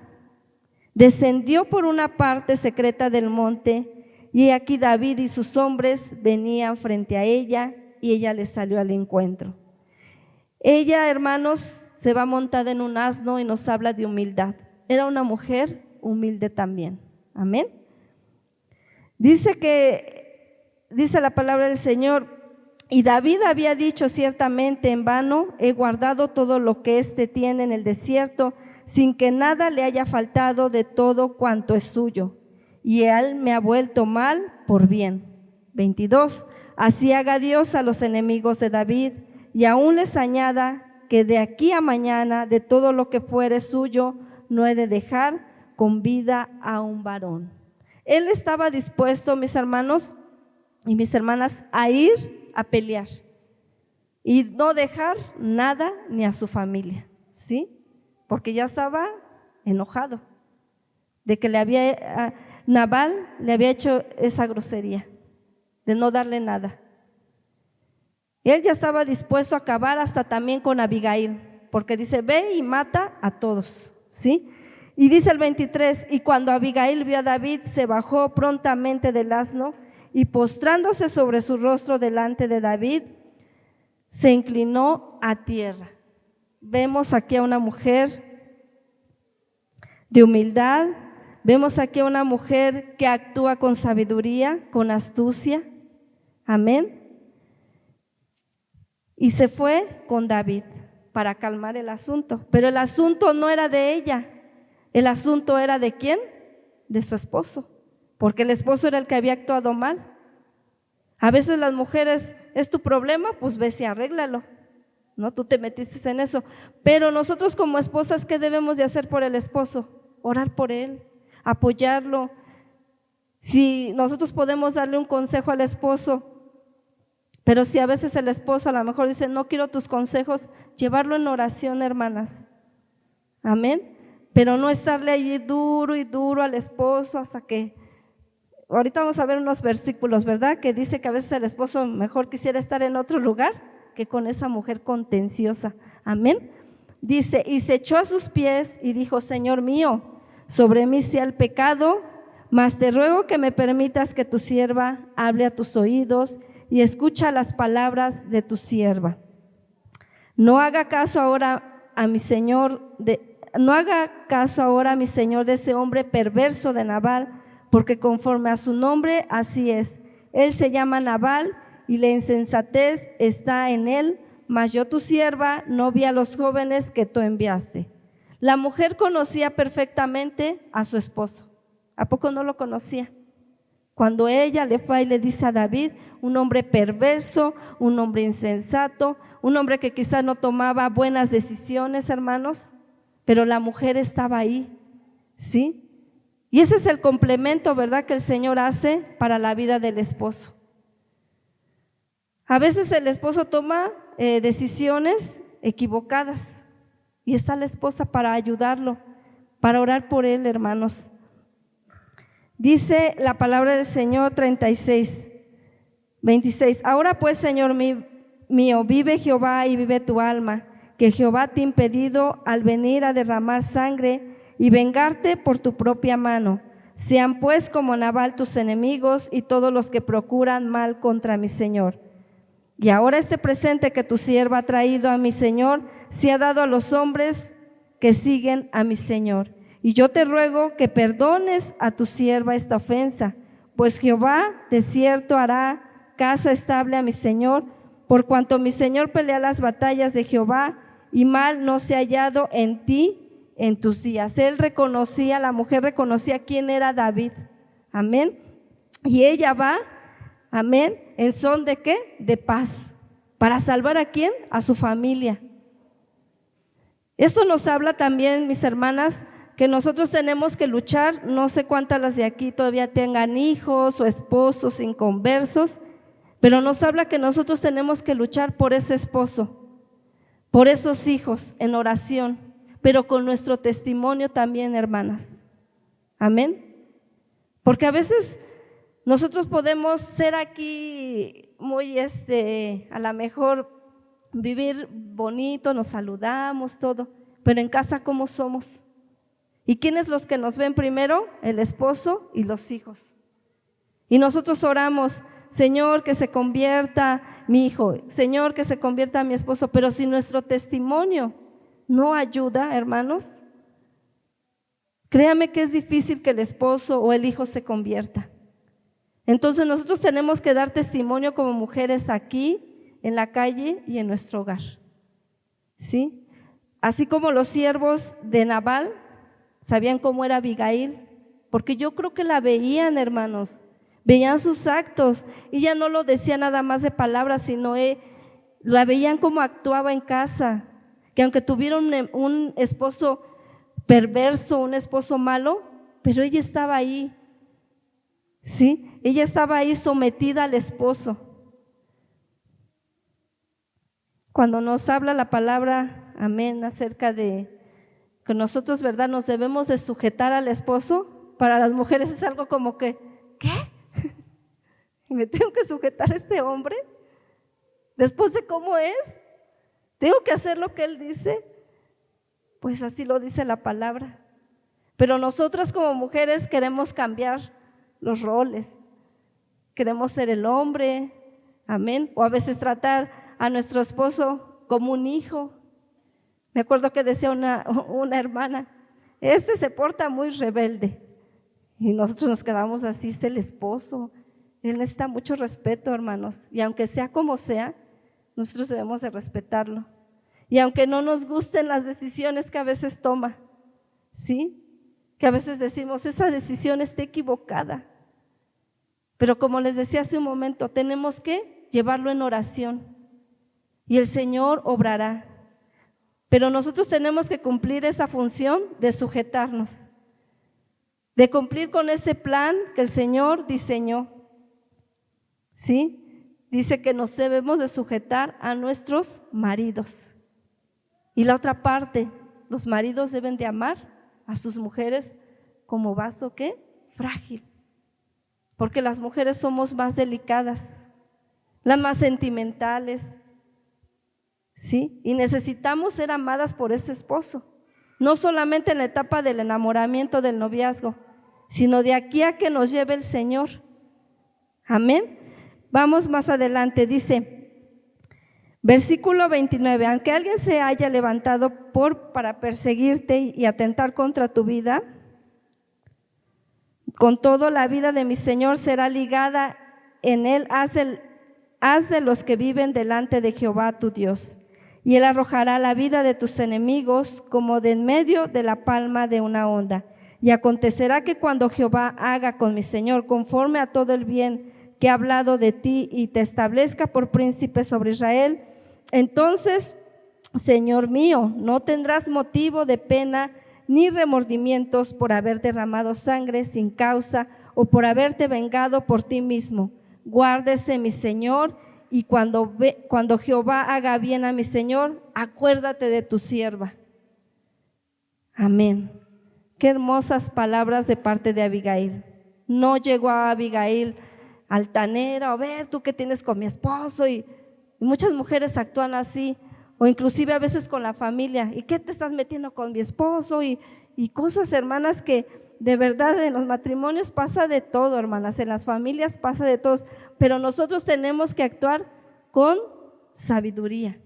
descendió por una parte secreta del monte, y aquí David y sus hombres venían frente a ella, y ella les salió al encuentro. Ella, hermanos, se va montada en un asno y nos habla de humildad. Era una mujer humilde también. Amén. Dice la palabra del Señor, y David había dicho ciertamente en vano, he guardado todo lo que éste tiene en el desierto, sin que nada le haya faltado de todo cuanto es suyo, y él me ha vuelto mal por bien. 22, así haga Dios a los enemigos de David, y aún les añada que de aquí a mañana de todo lo que fuere suyo no he de dejar con vida a un varón. Él estaba dispuesto, mis hermanos y mis hermanas, a ir a pelear y no dejar nada ni a su familia, ¿sí? Porque ya estaba enojado de que Nabal le había hecho esa grosería de no darle nada. Él ya estaba dispuesto a acabar hasta también con Abigail, porque dice, ve y mata a todos, ¿sí? Y dice el 23, y cuando Abigail vio a David, se bajó prontamente del asno y postrándose sobre su rostro delante de David, se inclinó a tierra. Vemos aquí a una mujer de humildad, vemos aquí a una mujer que actúa con sabiduría, con astucia. Amén. Y se fue con David para calmar el asunto, pero el asunto no era de ella, el asunto era ¿de quién? De su esposo, porque el esposo era el que había actuado mal. A veces las mujeres, ¿es tu problema? Pues ve y arréglalo, ¿no? Tú te metiste en eso, pero nosotros como esposas, ¿qué debemos de hacer por el esposo? Orar por él, apoyarlo. Si nosotros podemos darle un consejo al esposo, pero si a veces el esposo a lo mejor dice, no quiero tus consejos, llevarlo en oración, hermanas. Amén. Pero no estarle allí duro y duro al esposo hasta que… Ahorita vamos a ver unos versículos, ¿verdad? Que dice que a veces el esposo mejor quisiera estar en otro lugar que con esa mujer contenciosa. Amén. Dice, y se echó a sus pies y dijo: Señor mío, sobre mí sea el pecado, mas te ruego que me permitas que tu sierva hable a tus oídos y escucha las palabras de tu sierva. No haga caso ahora a mi señor de ese hombre perverso de Nabal, porque conforme a su nombre así es. Él se llama Nabal y la insensatez está en él, mas yo tu sierva no vi a los jóvenes que tú enviaste. La mujer conocía perfectamente a su esposo. ¿A poco no lo conocía? Cuando ella le fue y le dice a David, un hombre perverso, un hombre insensato, un hombre que quizás no tomaba buenas decisiones, hermanos, pero la mujer estaba ahí, ¿sí? Y ese es el complemento, ¿verdad?, que el Señor hace para la vida del esposo. A veces el esposo toma decisiones equivocadas y está la esposa para ayudarlo, para orar por él, hermanos. Dice la palabra del Señor 26. Ahora pues, Señor mío, vive Jehová y vive tu alma, que Jehová te ha impedido al venir a derramar sangre y vengarte por tu propia mano. Sean pues como Nabal tus enemigos y todos los que procuran mal contra mi Señor. Y ahora este presente que tu sierva ha traído a mi Señor se ha dado a los hombres que siguen a mi Señor. Y yo te ruego que perdones a tu sierva esta ofensa, pues Jehová de cierto hará casa estable a mi Señor, por cuanto mi Señor pelea las batallas de Jehová y mal no se ha hallado en ti en tus días. La mujer reconocía quién era David. Amén. Y ella va, amén, en son de ¿qué? De paz. ¿Para salvar a quién? A su familia. Esto nos habla también, mis hermanas, que nosotros tenemos que luchar. No sé cuántas las de aquí todavía tengan hijos o esposos inconversos, pero nos habla que nosotros tenemos que luchar por ese esposo, por esos hijos en oración, pero con nuestro testimonio también, hermanas. Amén. Porque a veces nosotros podemos ser aquí muy, a lo mejor vivir bonito, nos saludamos, todo, pero en casa ¿cómo somos? ¿Y quiénes los que nos ven primero? El esposo y los hijos. Y nosotros oramos: Señor, que se convierta mi hijo, Señor, que se convierta mi esposo, pero si nuestro testimonio no ayuda, hermanos, créame que es difícil que el esposo o el hijo se convierta. Entonces nosotros tenemos que dar testimonio como mujeres aquí, en la calle y en nuestro hogar, ¿sí? Así como los siervos de Nabal sabían cómo era Abigail, porque yo creo que la veían, hermanos, veían sus actos. Ella no lo decía nada más de palabras, sino la veían cómo actuaba en casa, que aunque tuviera un esposo perverso, un esposo malo, pero ella estaba ahí, ¿sí? Ella estaba ahí sometida al esposo. Cuando nos habla la palabra, amén, acerca de que nosotros, ¿verdad?, nos debemos de sujetar al esposo, para las mujeres es algo como que, ¿qué? ¿Me tengo que sujetar a este hombre? Después de cómo es, ¿tengo que hacer lo que él dice? Pues así lo dice la palabra. Pero nosotras como mujeres queremos cambiar los roles. Queremos ser el hombre, amén, o a veces tratar a nuestro esposo como un hijo. Me acuerdo que decía una hermana: se porta muy rebelde. Y nosotros nos quedamos así: es el esposo, él necesita mucho respeto, hermanos. Y aunque sea como sea, nosotros debemos de respetarlo. Y aunque no nos gusten las decisiones que a veces toma, ¿sí? Que a veces decimos: esa decisión está equivocada. Pero como les decía hace un momento, tenemos que llevarlo en oración y el Señor obrará. Pero nosotros tenemos que cumplir esa función de sujetarnos, de cumplir con ese plan que el Señor diseñó, ¿sí? Dice que nos debemos de sujetar a nuestros maridos. Y la otra parte, los maridos deben de amar a sus mujeres como vaso, ¿qué? Frágil. Porque las mujeres somos más delicadas, las más sentimentales, ¿sí? Y necesitamos ser amadas por ese esposo, no solamente en la etapa del enamoramiento, del noviazgo, sino de aquí a que nos lleve el Señor. Amén. Vamos más adelante, dice, versículo 29, aunque alguien se haya levantado para perseguirte y atentar contra tu vida, con todo la vida de mi Señor será ligada en él, haz de los que viven delante de Jehová tu Dios, y él arrojará la vida de tus enemigos como de en medio de la palma de una onda. Y acontecerá que cuando Jehová haga con mi Señor conforme a todo el bien que ha hablado de ti y te establezca por príncipe sobre Israel, entonces, Señor mío, no tendrás motivo de pena ni remordimientos por haber derramado sangre sin causa o por haberte vengado por ti mismo. Guárdese mi Señor, y cuando Jehová haga bien a mi Señor, acuérdate de tu sierva. Amén. Qué hermosas palabras de parte de Abigail. No llegó a Abigail altanera, a ver, tú qué tienes con mi esposo, y muchas mujeres actúan así, o inclusive a veces con la familia, ¿y qué te estás metiendo con mi esposo? Y cosas, hermanas, que de verdad en los matrimonios pasa de todo, hermanas, en las familias pasa de todo, pero nosotros tenemos que actuar con sabiduría,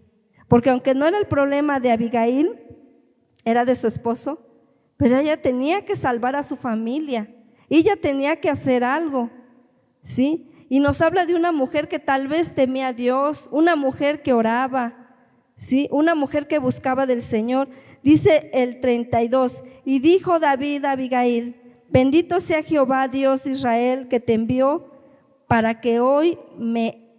porque aunque no era el problema de Abigail, era de su esposo, pero ella tenía que salvar a su familia, ella tenía que hacer algo, ¿sí? Y nos habla de una mujer que tal vez temía a Dios, una mujer que oraba, ¿sí? Una mujer que buscaba del Señor. Dice el 32, y dijo David a Abigail, bendito sea Jehová Dios de Israel, que te envió para que hoy me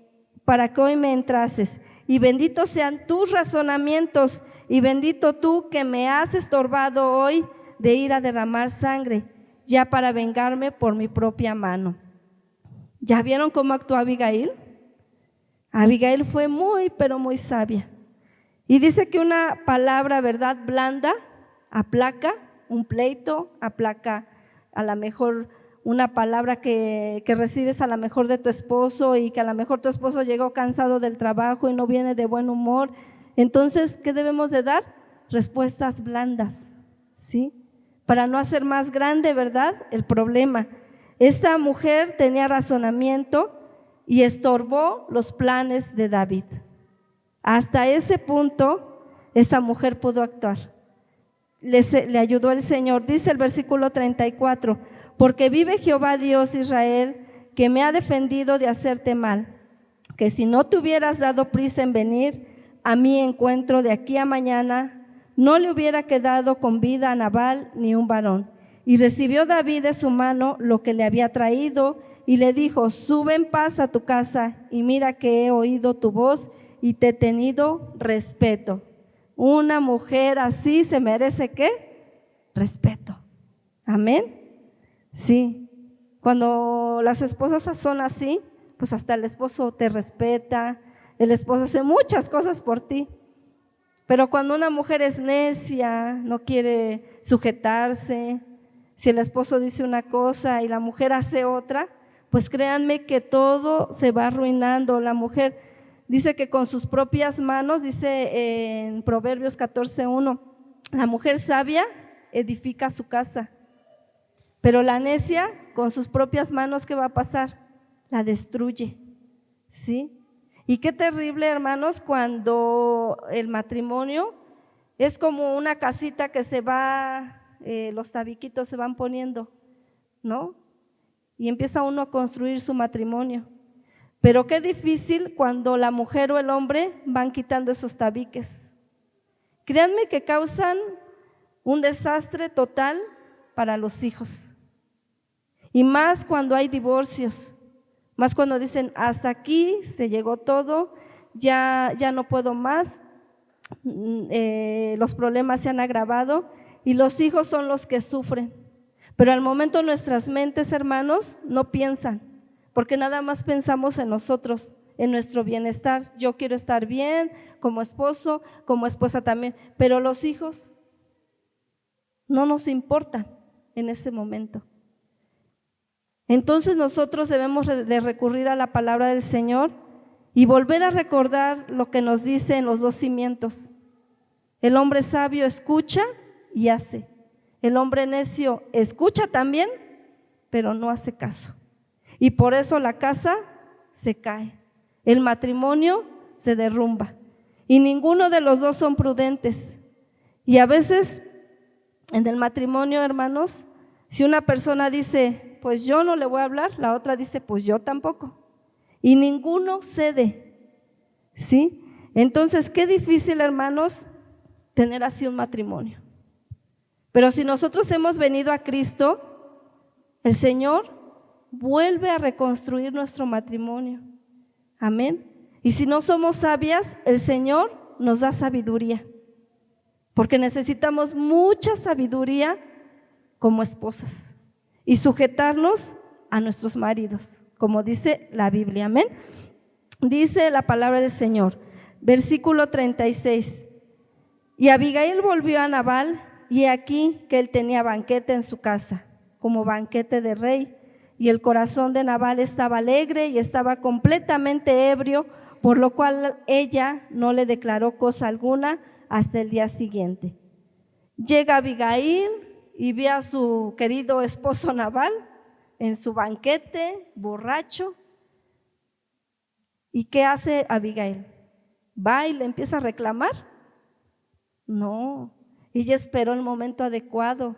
entrases, y benditos sean tus razonamientos, y bendito tú que me has estorbado hoy de ir a derramar sangre, ya para vengarme por mi propia mano. ¿Ya vieron cómo actuó Abigail? Abigail fue muy, pero muy sabia. Y dice que una palabra, ¿verdad?, blanda aplaca un pleito, aplaca a lo mejor una palabra que recibes a lo mejor de tu esposo, y que a lo mejor tu esposo llegó cansado del trabajo y no viene de buen humor. Entonces, ¿qué debemos de dar? Respuestas blandas, ¿sí? Para no hacer más grande, ¿verdad?, el problema. Esta mujer tenía razonamiento y estorbó los planes de David. Hasta ese punto, esta mujer pudo actuar. Le ayudó el Señor. Dice el versículo 34, porque vive Jehová Dios de Israel, que me ha defendido de hacerte mal, que si no te hubieras dado prisa en venir a mi encuentro de aquí a mañana, no le hubiera quedado con vida a Nabal ni un varón. Y recibió David de su mano lo que le había traído, y le dijo, sube en paz a tu casa, y mira que he oído tu voz y te he tenido respeto. Una mujer así se merece, ¿qué? Respeto. Amén. Sí. Cuando las esposas son así, pues hasta el esposo te respeta, el esposo hace muchas cosas por ti. Pero cuando una mujer es necia, no quiere sujetarse, si el esposo dice una cosa y la mujer hace otra, pues créanme que todo se va arruinando. La mujer dice que con sus propias manos, dice en Proverbios 14:1, la mujer sabia edifica su casa, pero la necia con sus propias manos, ¿qué va a pasar? La destruye, ¿sí? Y qué terrible, hermanos, cuando el matrimonio es como una casita que se va, los tabiquitos se van poniendo, ¿no? Y empieza uno a construir su matrimonio. Pero qué difícil cuando la mujer o el hombre van quitando esos tabiques. Créanme que causan un desastre total para los hijos. Y más cuando hay divorcios, más cuando dicen hasta aquí se llegó todo, ya no puedo más, los problemas se han agravado y los hijos son los que sufren. Pero al momento nuestras mentes, hermanos, no piensan, porque nada más pensamos en nosotros, en nuestro bienestar. Yo quiero estar bien como esposo, como esposa también, pero los hijos, no nos importan en ese momento. Entonces nosotros debemos de recurrir a la palabra del Señor y volver a recordar lo que nos dice en los 2 cimientos. El hombre sabio escucha y hace. El hombre necio escucha también, pero no hace caso. Y por eso la casa se cae, el matrimonio se derrumba. Y ninguno de los dos son prudentes. Y a veces en el matrimonio, hermanos, si una persona dice, pues yo no le voy a hablar, la otra dice, pues yo tampoco. Y ninguno cede, ¿sí? Entonces, qué difícil, hermanos, tener así un matrimonio. Pero si nosotros hemos venido a Cristo, el Señor vuelve a reconstruir nuestro matrimonio. Amén. Y si no somos sabias, el Señor nos da sabiduría, porque necesitamos mucha sabiduría como esposas y sujetarnos a nuestros maridos, como dice la Biblia. Amén. Dice la palabra del Señor, versículo 36. Y Abigail volvió a Nabal, y aquí que él tenía banquete en su casa, como banquete de rey, y el corazón de Nabal estaba alegre y estaba completamente ebrio, por lo cual ella no le declaró cosa alguna hasta el día siguiente. Llega Abigail y ve a su querido esposo Nabal en su banquete, borracho. ¿Y qué hace Abigail? ¿Va y le empieza a reclamar? No, ella esperó el momento adecuado.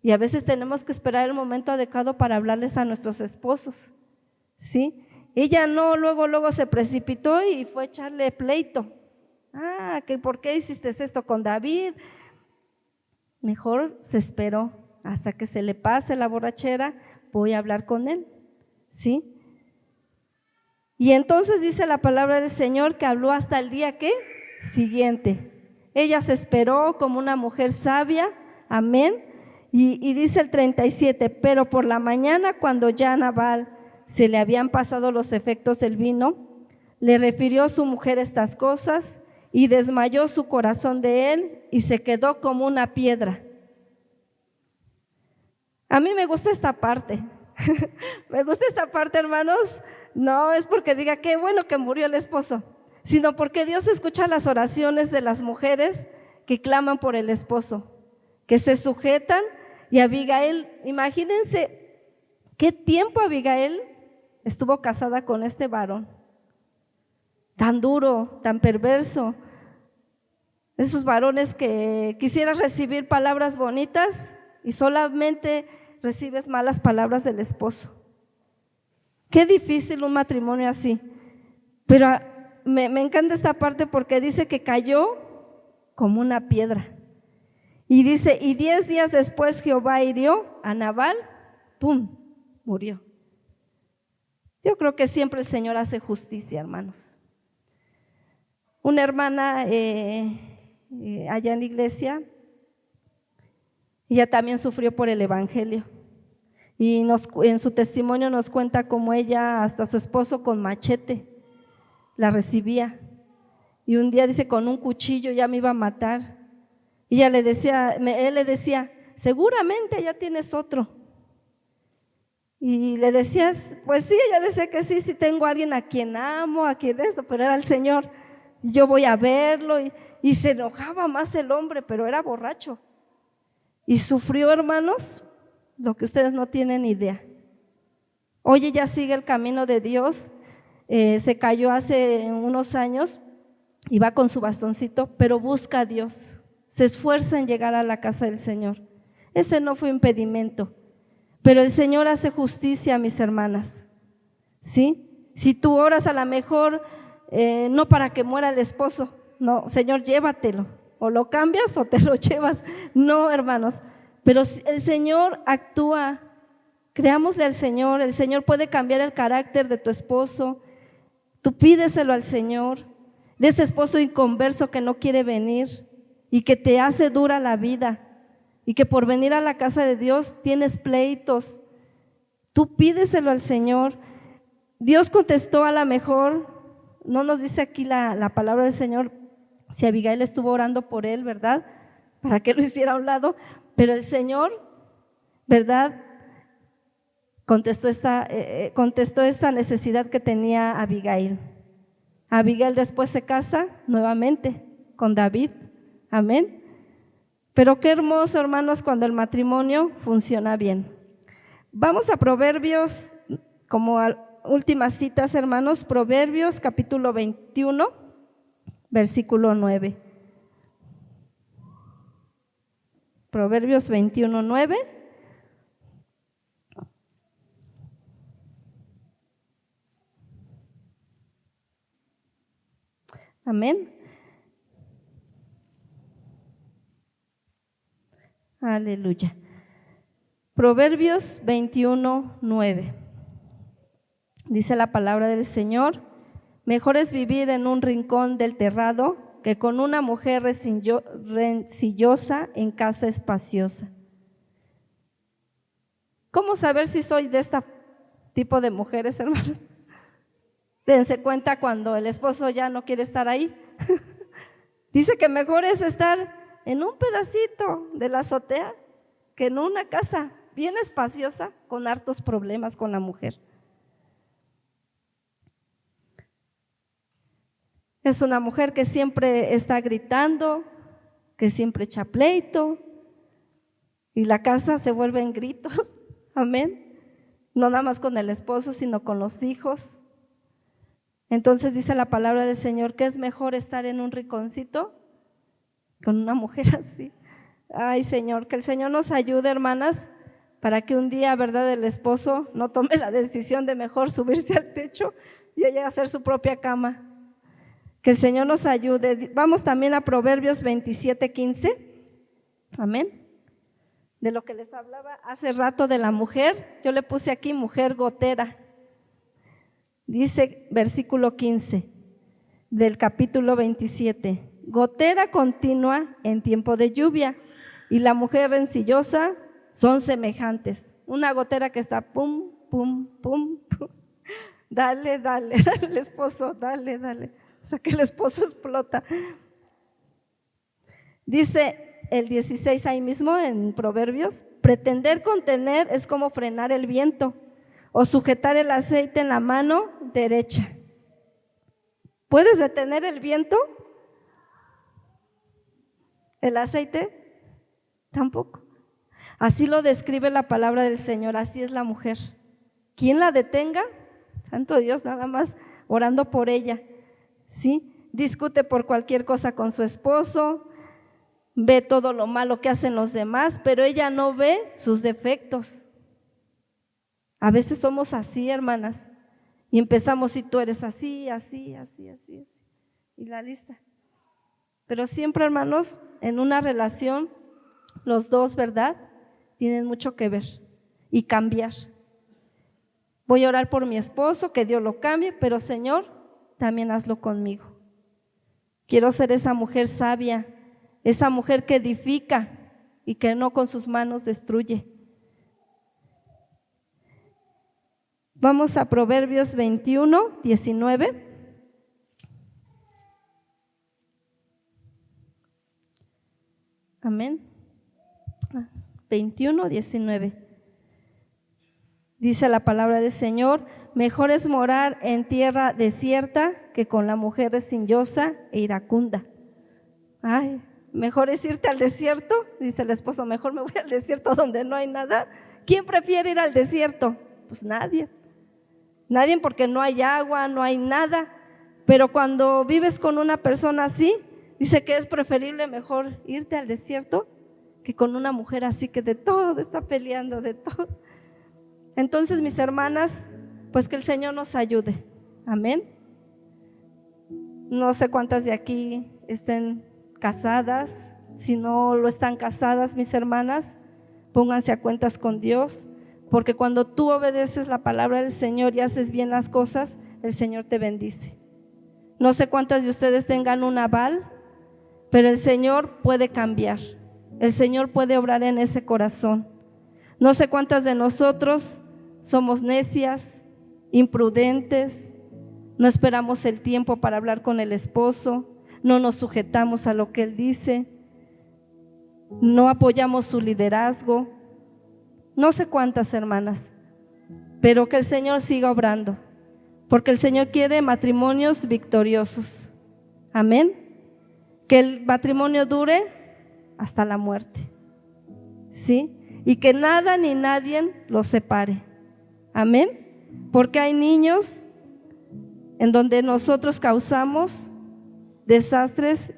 Y a veces tenemos que esperar el momento adecuado para hablarles a nuestros esposos, ¿sí? Ella no, luego se precipitó y fue a echarle pleito. Que ¿por qué hiciste esto con David? Mejor se esperó hasta que se le pase la borrachera, voy a hablar con él, ¿sí? Y entonces dice la palabra del Señor que habló hasta el día ¿qué? Siguiente. Ella se esperó como una mujer sabia, amén. Y dice el 37, pero por la mañana, cuando ya a Nabal se le habían pasado los efectos del vino, le refirió a su mujer estas cosas y desmayó su corazón de él y se quedó como una piedra. A mí me gusta esta parte. Me gusta esta parte, hermanos. No es porque diga qué bueno que murió el esposo, sino porque Dios escucha las oraciones de las mujeres que claman por el esposo, que se sujetan. Y Abigail, imagínense qué tiempo Abigail estuvo casada con este varón, tan duro, tan perverso. Esos varones que quisieras recibir palabras bonitas y solamente recibes malas palabras del esposo. Qué difícil un matrimonio así. Pero me encanta esta parte porque dice que cayó como una piedra. Y dice, y 10 días después Jehová hirió a Nabal, ¡pum!, murió. Yo creo que siempre el Señor hace justicia, hermanos. Una hermana allá en la iglesia, ella también sufrió por el evangelio. Y en su testimonio nos cuenta cómo ella, hasta su esposo con machete, la recibía. Y un día dice, con un cuchillo ya me iba a matar. Y él le decía, seguramente ya tienes otro. Y le decías, pues sí, ella decía que sí tengo a alguien a quien amo, a quien eso, pero era el Señor. Y yo voy a verlo. Y se enojaba más el hombre, pero era borracho. Y sufrió, hermanos, lo que ustedes no tienen idea. Hoy ella sigue el camino de Dios. Se cayó hace unos años y va con su bastoncito, pero busca a Dios. Se esfuerza en llegar a la casa del Señor. Ese no fue impedimento, pero el Señor hace justicia, mis hermanas, ¿sí? Si tú oras a lo mejor no para que muera el esposo, no, Señor, llévatelo, o lo cambias o te lo llevas, no, hermanos, pero el Señor actúa. Creámosle al Señor, el Señor puede cambiar el carácter de tu esposo. Tú pídeselo al Señor, de ese esposo inconverso que no quiere venir y que te hace dura la vida, y que por venir a la casa de Dios tienes pleitos. Tú pídeselo al Señor. Dios contestó a lo mejor, no nos dice aquí la palabra del Señor, si Abigail estuvo orando por él, ¿verdad? Para que lo hiciera a un lado, Pero el Señor, ¿verdad?, contestó esta necesidad que tenía Abigail. Abigail después se casa nuevamente con David. Amén. Pero qué hermoso, hermanos, cuando el matrimonio funciona bien. Vamos a Proverbios, como últimas citas, hermanos. Proverbios capítulo 21, versículo 9. Proverbios 21, 9. Amén. Aleluya. Proverbios 21, 9. Dice la palabra del Señor: mejor es vivir en un rincón del terrado que con una mujer rencillosa en casa espaciosa. ¿Cómo saber si soy de este tipo de mujeres, hermanos? Dense cuenta cuando el esposo ya no quiere estar ahí. Dice que mejor es estar en un pedacito de la azotea que en una casa bien espaciosa con hartos problemas con la mujer. Es una mujer que siempre está gritando, que siempre echa pleito, y la casa se vuelve en gritos. Amén. No nada más con el esposo, sino con los hijos. Entonces dice la palabra del Señor que es mejor estar en un rinconcito con una mujer así. Ay, Señor, que el Señor nos ayude, hermanas, para que un día, ¿verdad?, el esposo no tome la decisión de mejor subirse al techo y ella hacer su propia cama. Que el Señor nos ayude. Vamos también a Proverbios 27, 15. Amén. De lo que les hablaba hace rato de la mujer, yo le puse aquí mujer gotera. Dice versículo 15 del capítulo 27: gotera continua en tiempo de lluvia y la mujer rencillosa son semejantes. Una gotera que está pum, pum, pum, pum. Dale, dale, dale el esposo, dale, dale. O sea que el esposo explota. Dice el 16 ahí mismo en Proverbios: pretender contener es como frenar el viento o sujetar el aceite en la mano derecha. ¿Puedes detener el viento? ¿El aceite? Tampoco. Así lo describe la palabra del Señor, así es la mujer. ¿Quién la detenga? Santo Dios, nada más orando por ella. ¿Sí? Discute por cualquier cosa con su esposo, ve todo lo malo que hacen los demás, pero ella no ve sus defectos. A veces somos así, hermanas, y empezamos: si tú eres así, así, así, así, así, y la lista. Pero siempre, hermanos, en una relación, los dos, ¿verdad?, tienen mucho que ver y cambiar. Voy a orar por mi esposo, que Dios lo cambie, pero Señor, también hazlo conmigo. Quiero ser esa mujer sabia, esa mujer que edifica y que no con sus manos destruye. Vamos a Proverbios 21, 19. Amén. 21, 19. Dice la palabra del Señor: mejor es morar en tierra desierta que con la mujer rencillosa e iracunda. Ay, mejor es irte al desierto, dice el esposo: mejor me voy al desierto donde no hay nada. ¿Quién prefiere ir al desierto? Pues nadie. Nadie, porque no hay agua, no hay nada. Pero cuando vives con una persona así, dice que es preferible mejor irte al desierto que con una mujer así que de todo está peleando, de todo. Entonces, mis hermanas, pues que el Señor nos ayude. Amén. No sé cuántas de aquí estén casadas. Si no lo están casadas, mis hermanas, pónganse a cuentas con Dios, porque cuando tú obedeces la palabra del Señor y haces bien las cosas, el Señor te bendice. No sé cuántas de ustedes tengan un aval, pero el Señor puede cambiar. El Señor puede obrar en ese corazón. No sé cuántas de nosotros somos necias, imprudentes, no esperamos el tiempo para hablar con el esposo, no nos sujetamos a lo que él dice. no apoyamos su liderazgo, no sé cuántas hermanas, pero que el Señor siga obrando, porque el Señor quiere matrimonios victoriosos. Amén. Que el matrimonio dure hasta la muerte, ¿sí? Y que nada ni nadie los separe. Amén. Porque hay niños en donde nosotros causamos desastres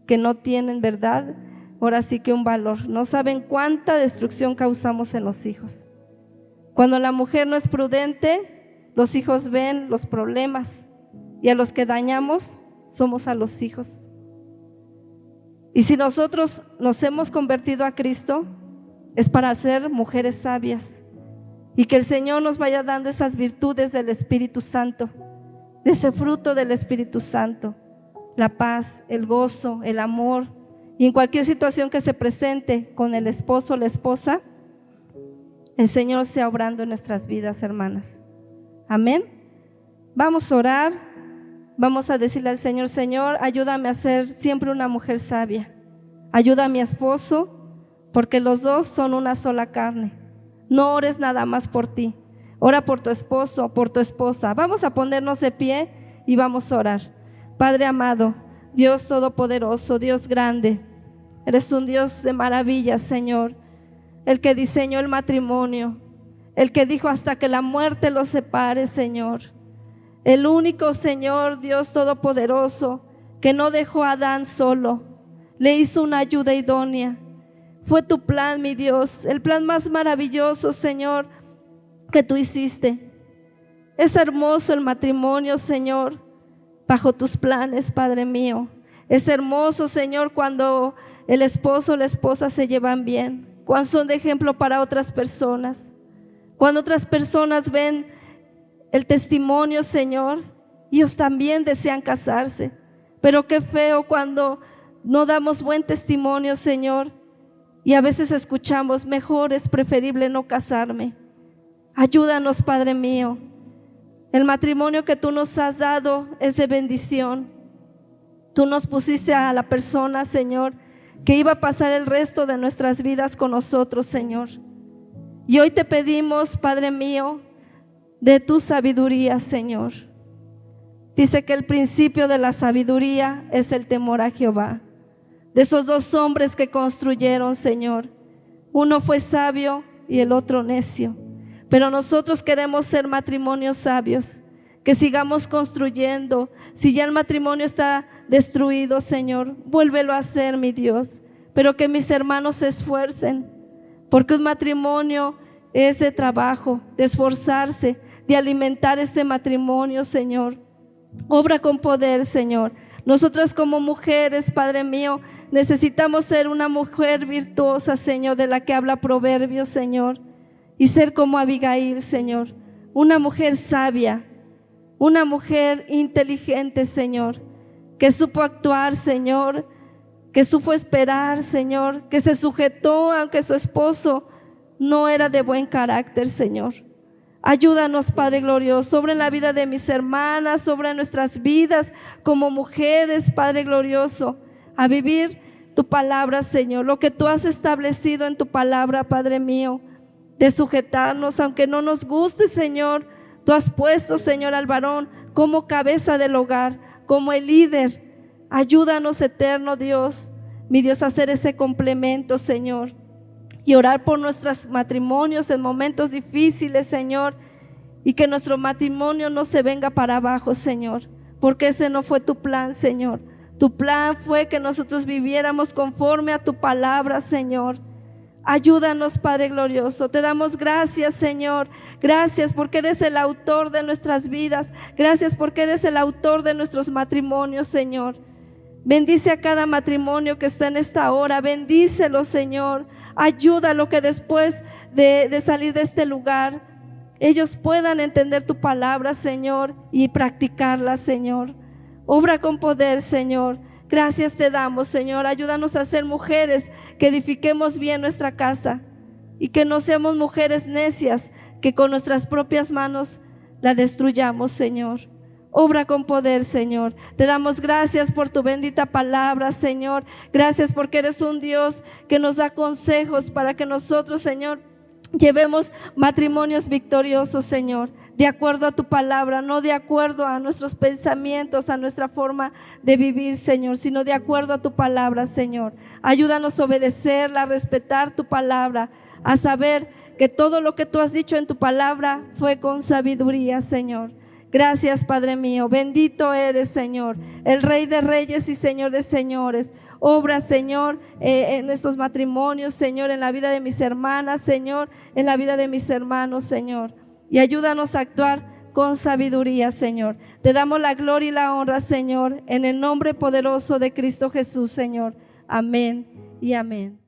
que no tienen, ¿verdad? Ahora sí que un valor. No saben cuánta destrucción causamos en los hijos. Cuando la mujer no es prudente, los hijos ven los problemas, y a los que dañamos somos a los hijos. Y si nosotros nos hemos convertido a Cristo, es para ser mujeres sabias, y que el Señor nos vaya dando esas virtudes del Espíritu Santo, de ese fruto del Espíritu Santo, la paz, el gozo, el amor, y en cualquier situación que se presente con el esposo o la esposa, el Señor sea obrando en nuestras vidas, hermanas. Amén. Vamos a orar, vamos a decirle al Señor: Señor, ayúdame a ser siempre una mujer sabia. Ayuda a mi esposo, porque los dos son una sola carne. No ores nada más por ti, ora por tu esposo, por tu esposa. Vamos a ponernos de pie y vamos a orar. Padre amado, Dios todopoderoso, Dios grande, eres un Dios de maravillas, Señor, el que diseñó el matrimonio, el que dijo hasta que la muerte los separe, Señor. El único, Señor, Dios todopoderoso, que no dejó a Adán solo, le hizo una ayuda idónea. Fue tu plan, mi Dios, el plan más maravilloso, Señor, que tú hiciste. Es hermoso el matrimonio, Señor, bajo tus planes, Padre mío. Es hermoso, Señor, cuando el esposo o la esposa se llevan bien, cuando son de ejemplo para otras personas, cuando otras personas ven el testimonio, Señor, ellos también desean casarse. Pero qué feo cuando no damos buen testimonio, Señor, y a veces escuchamos: mejor es preferible no casarme. Ayúdanos, Padre mío. El matrimonio que tú nos has dado es de bendición. Tú nos pusiste a la persona, Señor, que iba a pasar el resto de nuestras vidas con nosotros, Señor. Y hoy te pedimos, Padre mío, de tu sabiduría, Señor. Dice que el principio de la sabiduría es el temor a Jehová. De esos dos hombres que construyeron, Señor, uno fue sabio y el otro necio. Pero nosotros queremos ser matrimonios sabios, que sigamos construyendo. Si ya el matrimonio está destruido, Señor, vuélvelo a hacer, mi Dios. Pero que mis hermanos se esfuercen, porque un matrimonio es de trabajo, de esforzarse, de alimentar este matrimonio, Señor. Obra con poder, Señor. Nosotras como mujeres, Padre mío, necesitamos ser una mujer virtuosa, Señor, de la que habla Proverbios, Señor, y ser como Abigail, Señor, una mujer sabia, una mujer inteligente, Señor, que supo actuar, Señor, que supo esperar, Señor, que se sujetó aunque su esposo no era de buen carácter, Señor. Ayúdanos, Padre glorioso, sobre la vida de mis hermanas, sobre nuestras vidas como mujeres, Padre glorioso, a vivir tu palabra, Señor, lo que tú has establecido en tu palabra, Padre mío, de sujetarnos, aunque no nos guste, Señor. Tú has puesto, Señor, al varón como cabeza del hogar, como el líder. Ayúdanos, eterno Dios, mi Dios, a hacer ese complemento, Señor, y orar por nuestros matrimonios en momentos difíciles, Señor, y que nuestro matrimonio no se venga para abajo, Señor, porque ese no fue tu plan, Señor. Tu plan fue que nosotros viviéramos conforme a tu palabra, Señor. Ayúdanos, Padre glorioso. Te damos gracias, Señor. Gracias porque eres el autor de nuestras vidas. Gracias porque eres el autor de nuestros matrimonios, Señor. Bendice a cada matrimonio que está en esta hora. Bendícelo, Señor. Ayúdalo que después de salir de este lugar, ellos puedan entender tu palabra, Señor, y practicarla, Señor. Obra con poder, Señor. Gracias te damos, Señor. Ayúdanos a ser mujeres que edifiquemos bien nuestra casa y que no seamos mujeres necias que con nuestras propias manos la destruyamos, Señor. Obra con poder, Señor. Te damos gracias por tu bendita palabra, Señor. Gracias porque eres un Dios que nos da consejos para que nosotros, Señor, llevemos matrimonios victoriosos, Señor, de acuerdo a tu palabra, no de acuerdo a nuestros pensamientos, a nuestra forma de vivir, Señor, sino de acuerdo a tu palabra, Señor. Ayúdanos a obedecerla, a respetar tu palabra, a saber que todo lo que tú has dicho en tu palabra fue con sabiduría, Señor. Gracias, Padre mío. Bendito eres, Señor, el Rey de reyes y Señor de señores. Obra, Señor, en estos matrimonios, Señor, en la vida de mis hermanas, Señor, en la vida de mis hermanos, Señor. Y ayúdanos a actuar con sabiduría, Señor. Te damos la gloria y la honra, Señor, en el nombre poderoso de Cristo Jesús, Señor. Amén y amén.